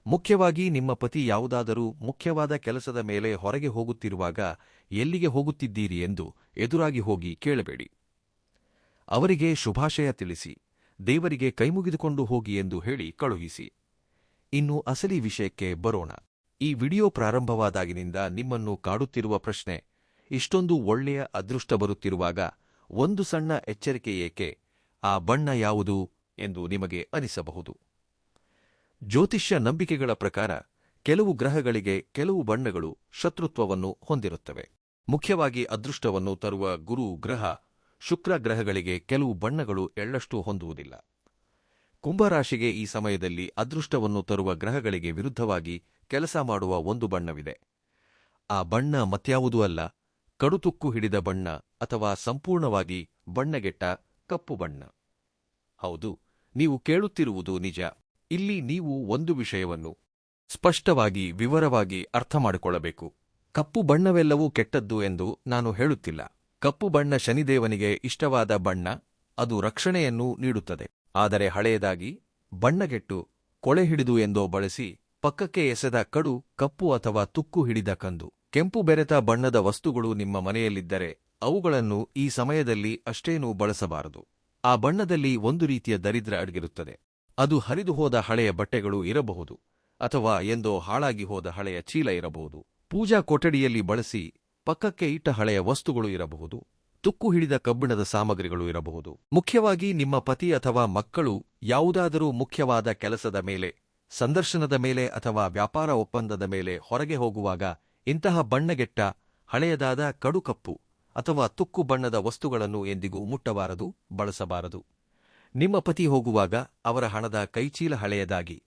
ಮುಖ್ಯವಾಗಿ ನಿಮ್ಮ ಪತಿ ಯಾವುದಾದರೂ ಮುಖ್ಯವಾದ ಕೆಲಸದ ಮೇಲೆ ಹೊರಗೆ ಹೋಗುತ್ತಿರುವಾಗ ಎಲ್ಲಿಗೆ ಹೋಗುತ್ತಿದ್ದೀರಿ ಎಂದು ಎದುರಾಗಿ ಹೋಗಿ ಕೇಳಬೇಡಿ. ಅವರಿಗೆ ಶುಭಾಶಯ ತಿಳಿಸಿ, ದೇವರಿಗೆ ಕೈಮುಗಿದುಕೊಂಡು ಹೋಗಿ ಎಂದು ಹೇಳಿ ಕಳುಹಿಸಿ. ಇನ್ನು ಅಸಲಿ ವಿಷಯಕ್ಕೆ ಬರೋಣ. ಈ ವಿಡಿಯೋ ಪ್ರಾರಂಭವಾದಾಗಿನಿಂದ ನಿಮ್ಮನ್ನು ಕಾಡುತ್ತಿರುವ ಪ್ರಶ್ನೆ, ಇಷ್ಟೊಂದು ಒಳ್ಳೆಯ ಅದೃಷ್ಟ ಬರುತ್ತಿರುವಾಗ ಒಂದು ಸಣ್ಣ ಎಚ್ಚರಿಕೆ ಏಕೆ? ಆ ಬಣ್ಣ ಯಾವುದು ಎಂದು ನಿಮಗೆ ಅನಿಸಬಹುದು. ಜ್ಯೋತಿಷ್ಯ ನಂಬಿಕೆಗಳ ಪ್ರಕಾರ ಕೆಲವು ಗ್ರಹಗಳಿಗೆ ಕೆಲವು ಬಣ್ಣಗಳು ಶತ್ರುತ್ವವನ್ನು ಹೊಂದಿರುತ್ತವೆ. ಮುಖ್ಯವಾಗಿ ಅದೃಷ್ಟವನ್ನು ತರುವ ಗುರು ಗ್ರಹ, ಶುಕ್ರ ಗ್ರಹಗಳಿಗೆ ಕೆಲವು ಬಣ್ಣಗಳು ಎಳ್ಳಷ್ಟು ಹೊಂದುವುದಿಲ್ಲ. ಕುಂಭರಾಶಿಗೆ ಈ ಸಮಯದಲ್ಲಿ ಅದೃಷ್ಟವನ್ನು ತರುವ ಗ್ರಹಗಳಿಗೆ ವಿರುದ್ಧವಾಗಿ ಕೆಲಸ ಮಾಡುವ ಒಂದು ಬಣ್ಣವಿದೆ. ಆ ಬಣ್ಣ ಮತ್ಯಾವುದೂ ಅಲ್ಲ, ಕಡುತುಕ್ಕು ಹಿಡಿದ ಬಣ್ಣ ಅಥವಾ ಸಂಪೂರ್ಣವಾಗಿ ಬಣ್ಣಗೆಟ್ಟ ಕಪ್ಪು ಬಣ್ಣ. ಹೌದು, ನೀವು ಕೇಳುತ್ತಿರುವುದು ನಿಜ. ಇಲ್ಲಿ ನೀವು ಒಂದು ವಿಷಯವನ್ನು ಸ್ಪಷ್ಟವಾಗಿ ವಿವರವಾಗಿ ಅರ್ಥಮಾಡಿಕೊಳ್ಳಬೇಕು. ಕಪ್ಪು ಬಣ್ಣವೆಲ್ಲವೂ ಕೆಟ್ಟದ್ದು ಎಂದು ನಾನು ಹೇಳುತ್ತಿಲ್ಲ. ಕಪ್ಪು ಬಣ್ಣ ಶನಿದೇವನಿಗೆ ಇಷ್ಟವಾದ ಬಣ್ಣ. ಅದು ರಕ್ಷಣೆಯನ್ನು ನೀಡುತ್ತದೆ. ಆದರೆ ಹಳೆಯದಾಗಿ ಬಣ್ಣಗೆಟ್ಟು ಕೊಳೆ ಹಿಡಿದು ಎಂದೋ ಬಳಸಿ ಪಕ್ಕಕ್ಕೆ ಎಸೆದ ಕಡು, ಕಪ್ಪು ಅಥವಾ ತುಕ್ಕು ಹಿಡಿದ ಕಂದು, ಕೆಂಪು ಬೆರೆತ ಬಣ್ಣದ ವಸ್ತುಗಳು ನಿಮ್ಮ ಮನೆಯಲ್ಲಿದ್ದರೆ ಅವುಗಳನ್ನು ಈ ಸಮಯದಲ್ಲಿ ಅಷ್ಟೇನೂ ಬಳಸಬಾರದು. ಆ ಬಣ್ಣದಲ್ಲಿ ಒಂದು ರೀತಿಯ ದರಿದ್ರ ಅಡಗಿರುತ್ತದೆ. ಅದು ಹರಿದು ಹೋದ ಹಳೆಯ ಬಟ್ಟೆಗಳು ಇರಬಹುದು, ಅಥವಾ ಎಂದೋ ಹಾಳಾಗಿ ಹೋದ ಹಳೆಯ ಚೀಲ ಇರಬಹುದು. ಪೂಜಾ ಕೊಠಡಿಯಲ್ಲಿ ಬಳಸಿ ಪಕ್ಕಕ್ಕೆ ಇಟ್ಟ ಹಳೆಯ ವಸ್ತುಗಳು ಇರಬಹುದು. ತುಕ್ಕು ಹಿಡಿದ ಕಬ್ಬಿಣದ ಸಾಮಗ್ರಿಗಳು ಇರಬಹುದು. ಮುಖ್ಯವಾಗಿ ನಿಮ್ಮ ಪತಿ ಅಥವಾ ಮಕ್ಕಳು ಯಾವುದಾದರೂ ಮುಖ್ಯವಾದ ಕೆಲಸದ ಮೇಲೆ, ಸಂದರ್ಶನದ ಮೇಲೆ ಅಥವಾ ವ್ಯಾಪಾರ ಒಪ್ಪಂದದ ಮೇಲೆ ಹೊರಗೆ ಹೋಗುವಾಗ ಇಂತಹ ಬಣ್ಣಗೆಟ್ಟ ಹಳೆಯದಾದ ಕಡು ಕಪ್ಪು ಅಥವಾ ತುಕ್ಕು ಬಣ್ಣದ ವಸ್ತುಗಳನ್ನು ಎಂದಿಗೂ ಮುಟ್ಟಬಾರದು, ಬಳಸಬಾರದು. ನಿಮ್ಮ ಪತಿ ಹೋಗುವಾಗ ಅವರ ಹಣದ ಕೈಚೀಲ ಹಳೆಯದಾಗಿ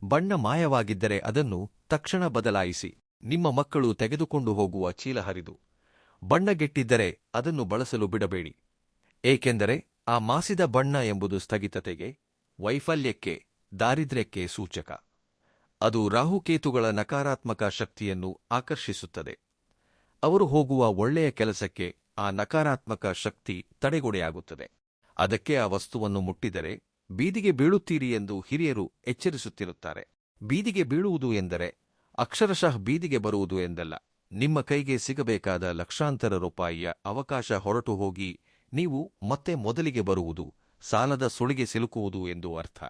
ಬಣ್ಣ ಮಾಯವಾಗಿದ್ದರೆ ಅದನ್ನು ತಕ್ಷಣ ಬದಲಾಯಿಸಿ. ನಿಮ್ಮ ಮಕ್ಕಳು ತೆಗೆದುಕೊಂಡು ಹೋಗುವ ಚೀಲ ಹರಿದು ಬಣ್ಣಗೆಟ್ಟಿದ್ದರೆ ಅದನ್ನು ಬಳಸಲು ಬಿಡಬೇಡಿ. ಏಕೆಂದರೆ ಆ ಮಾಸಿದ ಬಣ್ಣ ಎಂಬುದು ಸ್ಥಗಿತತೆಗೆ, ವೈಫಲ್ಯಕ್ಕೆ, ದಾರಿದ್ರ್ಯಕ್ಕೆ ಸೂಚಕ. ಅದು ರಾಹುಕೇತುಗಳ ನಕಾರಾತ್ಮಕ ಶಕ್ತಿಯನ್ನು ಆಕರ್ಷಿಸುತ್ತದೆ. ಅವರು ಹೋಗುವ ಒಳ್ಳೆಯ ಕೆಲಸಕ್ಕೆ ಆ ನಕಾರಾತ್ಮಕ ಶಕ್ತಿ ತಡೆಗೋಡೆಯಾಗುತ್ತದೆ. ಅದಕ್ಕೆ ಆ ವಸ್ತುವನ್ನು ಮುಟ್ಟಿದರೆ ಬೀದಿಗೆ ಬೀಳುತ್ತೀರಿ ಎಂದು ಹಿರಿಯರು ಎಚ್ಚರಿಸುತ್ತಿರುತ್ತಾರೆ. ಬೀದಿಗೆ ಬೀಳುವುದು ಎಂದರೆ ಅಕ್ಷರಶಃ ಬೀದಿಗೆ ಬರುವುದು ಎಂದಲ್ಲ. ನಿಮ್ಮ ಕೈಗೆ ಸಿಗಬೇಕಾದ ಲಕ್ಷಾಂತರ ರೂಪಾಯಿಯ ಅವಕಾಶ ಹೊರಟು ಹೋಗಿ ನೀವು ಮತ್ತೆ ಮೊದಲಿಗೆ ಬರುವುದು, ಸಾಲದ ಸುಳಿಗೆ ಸಿಲುಕುವುದು ಎಂದು ಅರ್ಥ.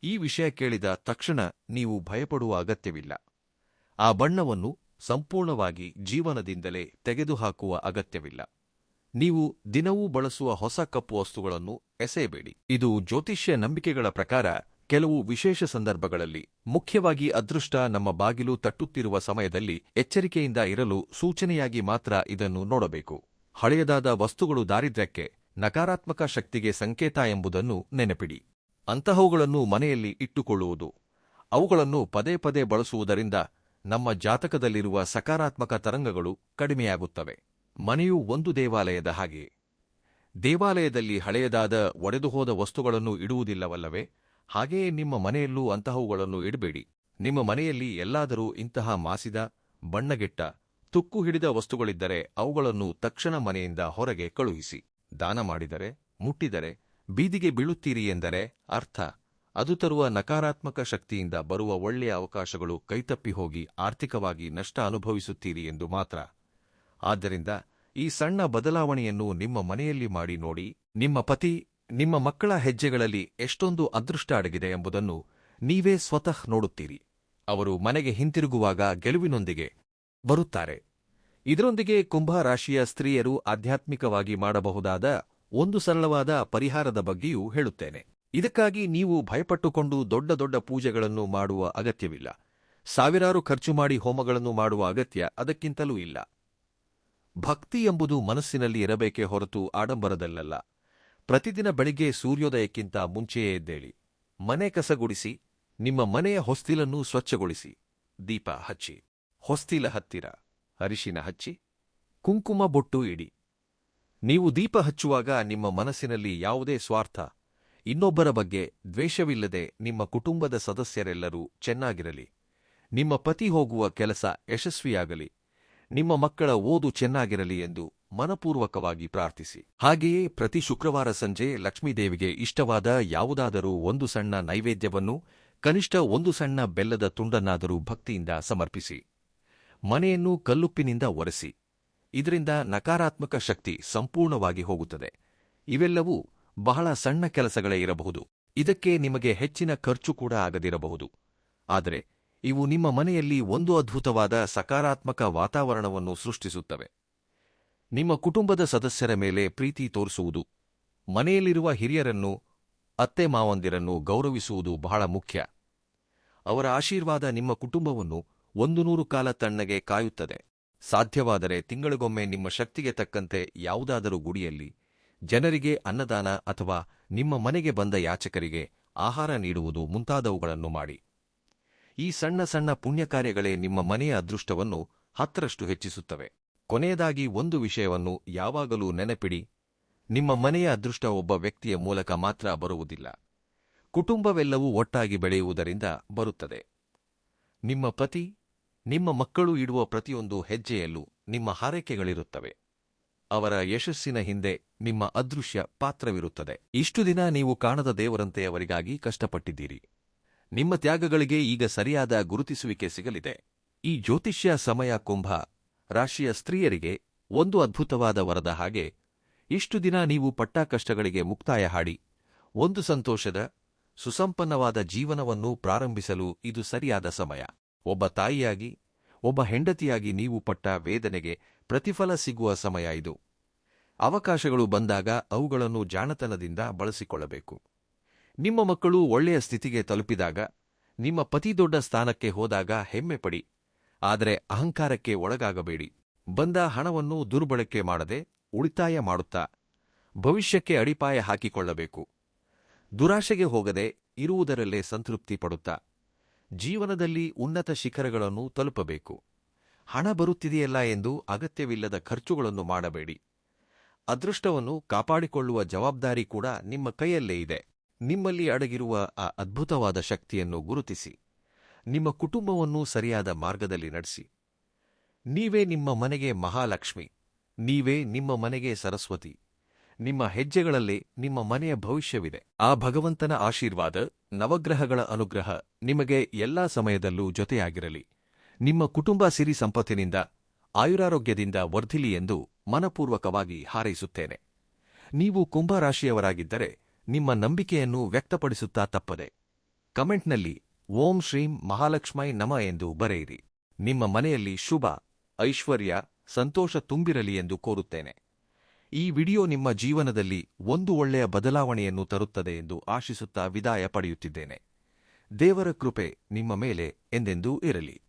ಈ ವಿಷಯ ಕೇಳಿದ ತಕ್ಷಣ ನೀವು ಭಯಪಡುವ ಅಗತ್ಯವಿಲ್ಲ. ಆ ಬಣ್ಣವನ್ನು ಸಂಪೂರ್ಣವಾಗಿ ಜೀವನದಿಂದಲೇ ತೆಗೆದುಹಾಕುವ ಅಗತ್ಯವಿಲ್ಲ. ನೀವು ದಿನವೂ ಬಳಸುವ ಹೊಸ ಕಪ್ಪು ವಸ್ತುಗಳನ್ನು ಎಸೆಯಬೇಡಿ. ಇದು ಜ್ಯೋತಿಷ್ಯ ನಂಬಿಕೆಗಳ ಪ್ರಕಾರ ಕೆಲವು ವಿಶೇಷ ಸಂದರ್ಭಗಳಲ್ಲಿ, ಮುಖ್ಯವಾಗಿ ಅದೃಷ್ಟ ನಮ್ಮ ಬಾಗಿಲು ತಟ್ಟುತ್ತಿರುವ ಸಮಯದಲ್ಲಿ ಎಚ್ಚರಿಕೆಯಿಂದ ಇರಲು ಸೂಚನೆಯಾಗಿ ಮಾತ್ರ ಇದನ್ನು ನೋಡಬೇಕು. ಹಳೆಯದಾದ ವಸ್ತುಗಳು ದಾರಿದ್ರ್ಯಕ್ಕೆ, ನಕಾರಾತ್ಮಕ ಶಕ್ತಿಗೆ ಸಂಕೇತ ಎಂಬುದನ್ನು ನೆನಪಿಡಿ. ಅಂತಹವುಗಳನ್ನು ಮನೆಯಲ್ಲಿ ಇಟ್ಟುಕೊಳ್ಳುವುದು, ಅವುಗಳನ್ನು ಪದೇ ಪದೇ ಬಳಸುವುದರಿಂದ ನಮ್ಮ ಜಾತಕದಲ್ಲಿರುವ ಸಕಾರಾತ್ಮಕ ತರಂಗಗಳು ಕಡಿಮೆಯಾಗುತ್ತವೆ. ಮನೆಯು ಒಂದು ದೇವಾಲಯದ ಹಾಗೆ. ದೇವಾಲಯದಲ್ಲಿ ಹಳೆಯದಾದ ಒಡೆದುಹೋದ ವಸ್ತುಗಳನ್ನು ಇಡುವುದಿಲ್ಲವಲ್ಲವೇ? ಹಾಗೆಯೇ ನಿಮ್ಮ ಮನೆಯಲ್ಲೂ ಅಂತಹವುಗಳನ್ನು ಇಡಬೇಡಿ. ನಿಮ್ಮ ಮನೆಯಲ್ಲಿ ಎಲ್ಲಾದರೂ ಇಂತಹ ಮಾಸಿದ, ಬಣ್ಣಗೆಟ್ಟ, ತುಕ್ಕು ಹಿಡಿದ ವಸ್ತುಗಳಿದ್ದರೆ ಅವುಗಳನ್ನು ತಕ್ಷಣ ಮನೆಯಿಂದ ಹೊರಗೆ ಕಳುಹಿಸಿ. ದಾನ ಮಾಡಿದರೆ, ಮುಟ್ಟಿದರೆ ಬೀದಿಗೆ ಬೀಳುತ್ತೀರಿ ಎಂದರೆ ಅರ್ಥ ಅದು ತರುವ ನಕಾರಾತ್ಮಕ ಶಕ್ತಿಯಿಂದ ಬರುವ ಒಳ್ಳೆಯ ಅವಕಾಶಗಳು ಕೈತಪ್ಪಿ ಹೋಗಿ ಆರ್ಥಿಕವಾಗಿ ನಷ್ಟ ಅನುಭವಿಸುತ್ತೀರಿ ಎಂದು ಮಾತ್ರ. ಆದ್ದರಿಂದ ಈ ಸಣ್ಣ ಬದಲಾವಣೆಯನ್ನು ನಿಮ್ಮ ಮನೆಯಲ್ಲಿ ಮಾಡಿ ನೋಡಿ. ನಿಮ್ಮ ಪತಿ, ನಿಮ್ಮ ಮಕ್ಕಳ ಹೆಜ್ಜೆಗಳಲ್ಲಿ ಎಷ್ಟೊಂದು ಅದೃಷ್ಟ ಅಡಗಿದೆ ಎಂಬುದನ್ನು ನೀವೇ ಸ್ವತಃ ನೋಡುತ್ತೀರಿ. ಅವರು ಮನೆಗೆ ಹಿಂತಿರುಗುವಾಗ ಗೆಲುವಿನೊಂದಿಗೆ ಬರುತ್ತಾರೆ. ಇದರೊಂದಿಗೆ ಕುಂಭ ರಾಶಿಯ ಸ್ತ್ರೀಯರು ಆಧ್ಯಾತ್ಮಿಕವಾಗಿ ಮಾಡಬಹುದಾದ ಒಂದು ಸರಳವಾದ ಪರಿಹಾರದ ಬಗ್ಗೆಯೂ ಹೇಳುತ್ತೇನೆ. ಇದಕ್ಕಾಗಿ ನೀವು ಭಯಪಟ್ಟುಕೊಂಡು ದೊಡ್ಡ ದೊಡ್ಡ ಪೂಜೆಗಳನ್ನು ಮಾಡುವ ಅಗತ್ಯವಿಲ್ಲ. ಸಾವಿರಾರು ಖರ್ಚು ಮಾಡಿ ಹೋಮಗಳನ್ನು ಮಾಡುವ ಅಗತ್ಯ ಅದಕ್ಕಿಂತಲೂ ಇಲ್ಲ. ಭಕ್ತಿ ಎಂಬುದು ಮನಸ್ಸಿನಲ್ಲಿ ಇರಬೇಕೇ ಹೊರತು ಆಡಂಬರದಲ್ಲಲ್ಲ. ಪ್ರತಿದಿನ ಬೆಳಿಗ್ಗೆ ಸೂರ್ಯೋದಯಕ್ಕಿಂತ ಮುಂಚೆಯೇ ಎದ್ದೇಳಿ, ಮನೆ ಕಸಗುಡಿಸಿ, ನಿಮ್ಮ ಮನೆಯ ಹೊಸ್ತಿಲನ್ನು ಸ್ವಚ್ಛಗೊಳಿಸಿ, ದೀಪ ಹಚ್ಚಿ, ಹೊಸ್ತಿಲ ಹತ್ತಿರ ಅರಿಶಿನ ಹಚ್ಚಿ, ಕುಂಕುಮ ಬೊಟ್ಟು ಇಡಿ. ನೀವು ದೀಪ ಹಚ್ಚುವಾಗ ನಿಮ್ಮ ಮನಸ್ಸಿನಲ್ಲಿ ಯಾವುದೇ ಸ್ವಾರ್ಥ, ಇನ್ನೊಬ್ಬರ ಬಗ್ಗೆ ದ್ವೇಷವಿಲ್ಲದೆ ನಿಮ್ಮ ಕುಟುಂಬದ ಸದಸ್ಯರೆಲ್ಲರೂ ಚೆನ್ನಾಗಿರಲಿ, ನಿಮ್ಮ ಪತಿ ಹೋಗುವ ಕೆಲಸ ಯಶಸ್ವಿಯಾಗಲಿ, ನಿಮ್ಮ ಮಕ್ಕಳ ಓದು ಚೆನ್ನಾಗಿರಲಿ ಎಂದು ಮನಪೂರ್ವಕವಾಗಿ ಪ್ರಾರ್ಥಿಸಿ. ಹಾಗೆಯೇ ಪ್ರತಿ ಶುಕ್ರವಾರ ಸಂಜೆ ಲಕ್ಷ್ಮೀದೇವಿಗೆ ಇಷ್ಟವಾದ ಯಾವುದಾದರೂ ಒಂದು ಸಣ್ಣ ನೈವೇದ್ಯವನ್ನು, ಕನಿಷ್ಠ ಒಂದು ಸಣ್ಣ ಬೆಲ್ಲದ ತುಂಡನ್ನಾದರೂ ಭಕ್ತಿಯಿಂದ ಸಮರ್ಪಿಸಿ. ಮನೆಯನ್ನು ಕಲ್ಲುಪ್ಪಿನಿಂದ ಒರೆಸಿ. ಇದರಿಂದ ನಕಾರಾತ್ಮಕ ಶಕ್ತಿ ಸಂಪೂರ್ಣವಾಗಿ ಹೋಗುತ್ತದೆ. ಇವೆಲ್ಲವೂ ಬಹಳ ಸಣ್ಣ ಕೆಲಸಗಳೇ ಇರಬಹುದು. ಇದಕ್ಕೆ ನಿಮಗೆ ಹೆಚ್ಚಿನ ಖರ್ಚು ಕೂಡ ಆಗದಿರಬಹುದು. ಆದರೆ ಇವು ನಿಮ್ಮ ಮನೆಯಲ್ಲಿ ಒಂದು ಅದ್ಭುತವಾದ ಸಕಾರಾತ್ಮಕ ವಾತಾವರಣವನ್ನು ಸೃಷ್ಟಿಸುತ್ತವೆ. ನಿಮ್ಮ ಕುಟುಂಬದ ಸದಸ್ಯರ ಮೇಲೆ ಪ್ರೀತಿ ತೋರಿಸುವುದು, ಮನೆಯಲ್ಲಿರುವ ಹಿರಿಯರನ್ನು, ಅತ್ತೆ ಮಾವಂದಿರನ್ನು ಗೌರವಿಸುವುದು ಬಹಳ ಮುಖ್ಯ. ಅವರ ಆಶೀರ್ವಾದ ನಿಮ್ಮ ಕುಟುಂಬವನ್ನು 100 ಕಾಲ ತಣ್ಣಗೆ ಕಾಯುತ್ತದೆ. ಸಾಧ್ಯವಾದರೆ ತಿಂಗಳಿಗೊಮ್ಮೆ ನಿಮ್ಮ ಶಕ್ತಿಗೆ ತಕ್ಕಂತೆ ಯಾವುದಾದರೂ ಗುಡಿಯಲ್ಲಿ ಜನರಿಗೆ ಅನ್ನದಾನ ಅಥವಾ ನಿಮ್ಮ ಮನೆಗೆ ಬಂದ ಯಾಚಕರಿಗೆ ಆಹಾರ ನೀಡುವುದು ಮುಂತಾದವುಗಳನ್ನು ಮಾಡಿ. ಈ ಸಣ್ಣ ಸಣ್ಣ ಪುಣ್ಯಕಾರ್ಯಗಳೇ ನಿಮ್ಮ ಮನೆಯ ಅದೃಷ್ಟವನ್ನು 10ರಷ್ಟು ಹೆಚ್ಚಿಸುತ್ತವೆ. ಕೊನೆಯದಾಗಿ ಒಂದು ವಿಷಯವನ್ನು ಯಾವಾಗಲೂ ನೆನಪಿಡಿ, ನಿಮ್ಮ ಮನೆಯ ಅದೃಷ್ಟ ಒಬ್ಬ ವ್ಯಕ್ತಿಯ ಮೂಲಕ ಮಾತ್ರ ಬರುವುದಿಲ್ಲ. ಕುಟುಂಬವೆಲ್ಲವೂ ಒಟ್ಟಾಗಿ ಬೆಳೆಯುವುದರಿಂದ ಬರುತ್ತದೆ. ನಿಮ್ಮ ಪತಿ, ನಿಮ್ಮ ಮಕ್ಕಳು ಇಡುವ ಪ್ರತಿಯೊಂದು ಹೆಜ್ಜೆಯಲ್ಲೂ ನಿಮ್ಮ ಹಾರೈಕೆಗಳಿರುತ್ತವೆ. ಅವರ ಯಶಸ್ಸಿನ ಹಿಂದೆ ನಿಮ್ಮ ಅದೃಶ್ಯ ಪಾತ್ರವಿರುತ್ತದೆ. ಇಷ್ಟು ದಿನ ನೀವು ಕಾಣದ ದೇವರಂತೆ ಅವರಿಗಾಗಿ ಕಷ್ಟಪಟ್ಟಿದ್ದೀರಿ. ನಿಮ್ಮ ತ್ಯಾಗಗಳಿಗೆ ಈಗ ಸರಿಯಾದ ಗುರುತಿಸುವಿಕೆ ಸಿಗಲಿದೆ. ಈ ಜ್ಯೋತಿಷ್ಯ ಸಮಯ ಕುಂಭ ರಾಶಿಯ ಸ್ತ್ರೀಯರಿಗೆ ಒಂದು ಅದ್ಭುತವಾದ ವರದ ಹಾಗೆ. ಇಷ್ಟು ದಿನ ನೀವು ಪಟ್ಟ ಕಷ್ಟಗಳಿಗೆ ಮುಕ್ತಾಯ ಹಾಡಿ ಒಂದು ಸಂತೋಷದ, ಸುಸಂಪನ್ನವಾದ ಜೀವನವನ್ನು ಪ್ರಾರಂಭಿಸಲು ಇದು ಸರಿಯಾದ ಸಮಯ. ಒಬ್ಬ ತಾಯಿಯಾಗಿ, ಒಬ್ಬ ಹೆಂಡತಿಯಾಗಿ ನೀವು ಪಟ್ಟ ವೇದನೆಗೆ ಪ್ರತಿಫಲ ಸಿಗುವ ಸಮಯ ಇದು. ಅವಕಾಶಗಳು ಬಂದಾಗ ಅವುಗಳನ್ನು ಜಾಣತನದಿಂದ ಬಳಸಿಕೊಳ್ಳಬೇಕು. ನಿಮ್ಮ ಮಕ್ಕಳು ಒಳ್ಳೆಯ ಸ್ಥಿತಿಗೆ ತಲುಪಿದಾಗ, ನಿಮ್ಮ ಪತಿ ದೊಡ್ಡ ಸ್ಥಾನಕ್ಕೆ ಹೋದಾಗ ಹೆಮ್ಮೆ ಪಡಿ. ಆದರೆ ಅಹಂಕಾರಕ್ಕೆ ಒಳಗಾಗಬೇಡಿ. ಬಂದ ಹಣವನ್ನು ದುರ್ಬಳಕೆ ಮಾಡದೆ ಉಳಿತಾಯ ಮಾಡುತ್ತಾ ಭವಿಷ್ಯಕ್ಕೆ ಅಡಿಪಾಯ ಹಾಕಿಕೊಳ್ಳಬೇಕು. ದುರಾಶೆಗೆ ಹೋಗದೆ ಇರುವುದರಲ್ಲೇ ಸಂತೃಪ್ತಿ ಪಡುತ್ತಾ ಜೀವನದಲ್ಲಿ ಉನ್ನತ ಶಿಖರಗಳನ್ನು ತಲುಪಬೇಕು. ಹಣ ಬರುತ್ತಿದೆಯಲ್ಲ ಎಂದು ಅಗತ್ಯವಿಲ್ಲದ ಖರ್ಚುಗಳನ್ನು ಮಾಡಬೇಡಿ. ಅದೃಷ್ಟವನ್ನು ಕಾಪಾಡಿಕೊಳ್ಳುವ ಜವಾಬ್ದಾರಿ ಕೂಡ ನಿಮ್ಮ ಕೈಯಲ್ಲೇ ಇದೆ. ನಿಮ್ಮಲ್ಲಿ ಅಡಗಿರುವ ಆ ಅದ್ಭುತವಾದ ಶಕ್ತಿಯನ್ನು ಗುರುತಿಸಿ ನಿಮ್ಮ ಕುಟುಂಬವನ್ನು ಸರಿಯಾದ ಮಾರ್ಗದಲ್ಲಿ ನಡೆಸಿ. ನೀವೇ ನಿಮ್ಮ ಮನೆಗೆ ಮಹಾಲಕ್ಷ್ಮಿ, ನೀವೇ ನಿಮ್ಮ ಮನೆಗೆ ಸರಸ್ವತಿ. ನಿಮ್ಮ ಹೆಜ್ಜೆಗಳಲ್ಲೇ ನಿಮ್ಮ ಮನೆಯ ಭವಿಷ್ಯವಿದೆ. ಆ ಭಗವಂತನ ಆಶೀರ್ವಾದ, ನವಗ್ರಹಗಳ ಅನುಗ್ರಹ ನಿಮಗೆ ಎಲ್ಲಾ ಸಮಯದಲ್ಲೂ ಜೊತೆಯಾಗಿರಲಿ. ನಿಮ್ಮ ಕುಟುಂಬ ಸಿರಿ ಸಂಪತ್ತಿನಿಂದ ಆಯುರಾರೋಗ್ಯದಿಂದ ವರ್ಧಿಲಿ ಎಂದು ಮನಪೂರ್ವಕವಾಗಿ ಹಾರೈಸುತ್ತೇನೆ. ನೀವು ಕುಂಭರಾಶಿಯವರಾಗಿದ್ದರೆ ನಿಮ್ಮ ನಂಬಿಕೆಯನ್ನು ವ್ಯಕ್ತಪಡಿಸುತ್ತಾ ತಪ್ಪದೆ ಕಮೆಂಟ್ನಲ್ಲಿ ಓಂ ಶ್ರೀಂ ಮಹಾಲಕ್ಷ್ಮೈ ನಮ ಎಂದು ಬರೆಯಿರಿ. ನಿಮ್ಮ ಮನೆಯಲ್ಲಿ ಶುಭ, ಐಶ್ವರ್ಯ, ಸಂತೋಷ ತುಂಬಿರಲಿ ಎಂದು ಕೋರುತ್ತೇನೆ. ಈ ವಿಡಿಯೋ ನಿಮ್ಮ ಜೀವನದಲ್ಲಿ ಒಂದು ಒಳ್ಳೆಯ ಬದಲಾವಣೆಯನ್ನು ತರುತ್ತದೆ ಎಂದು ಆಶಿಸುತ್ತಾ ವಿದಾಯ ಪಡೆಯುತ್ತಿದ್ದೇನೆ. ದೇವರ ಕೃಪೆ ನಿಮ್ಮ ಮೇಲೆ ಎಂದೆಂದೂ ಇರಲಿ.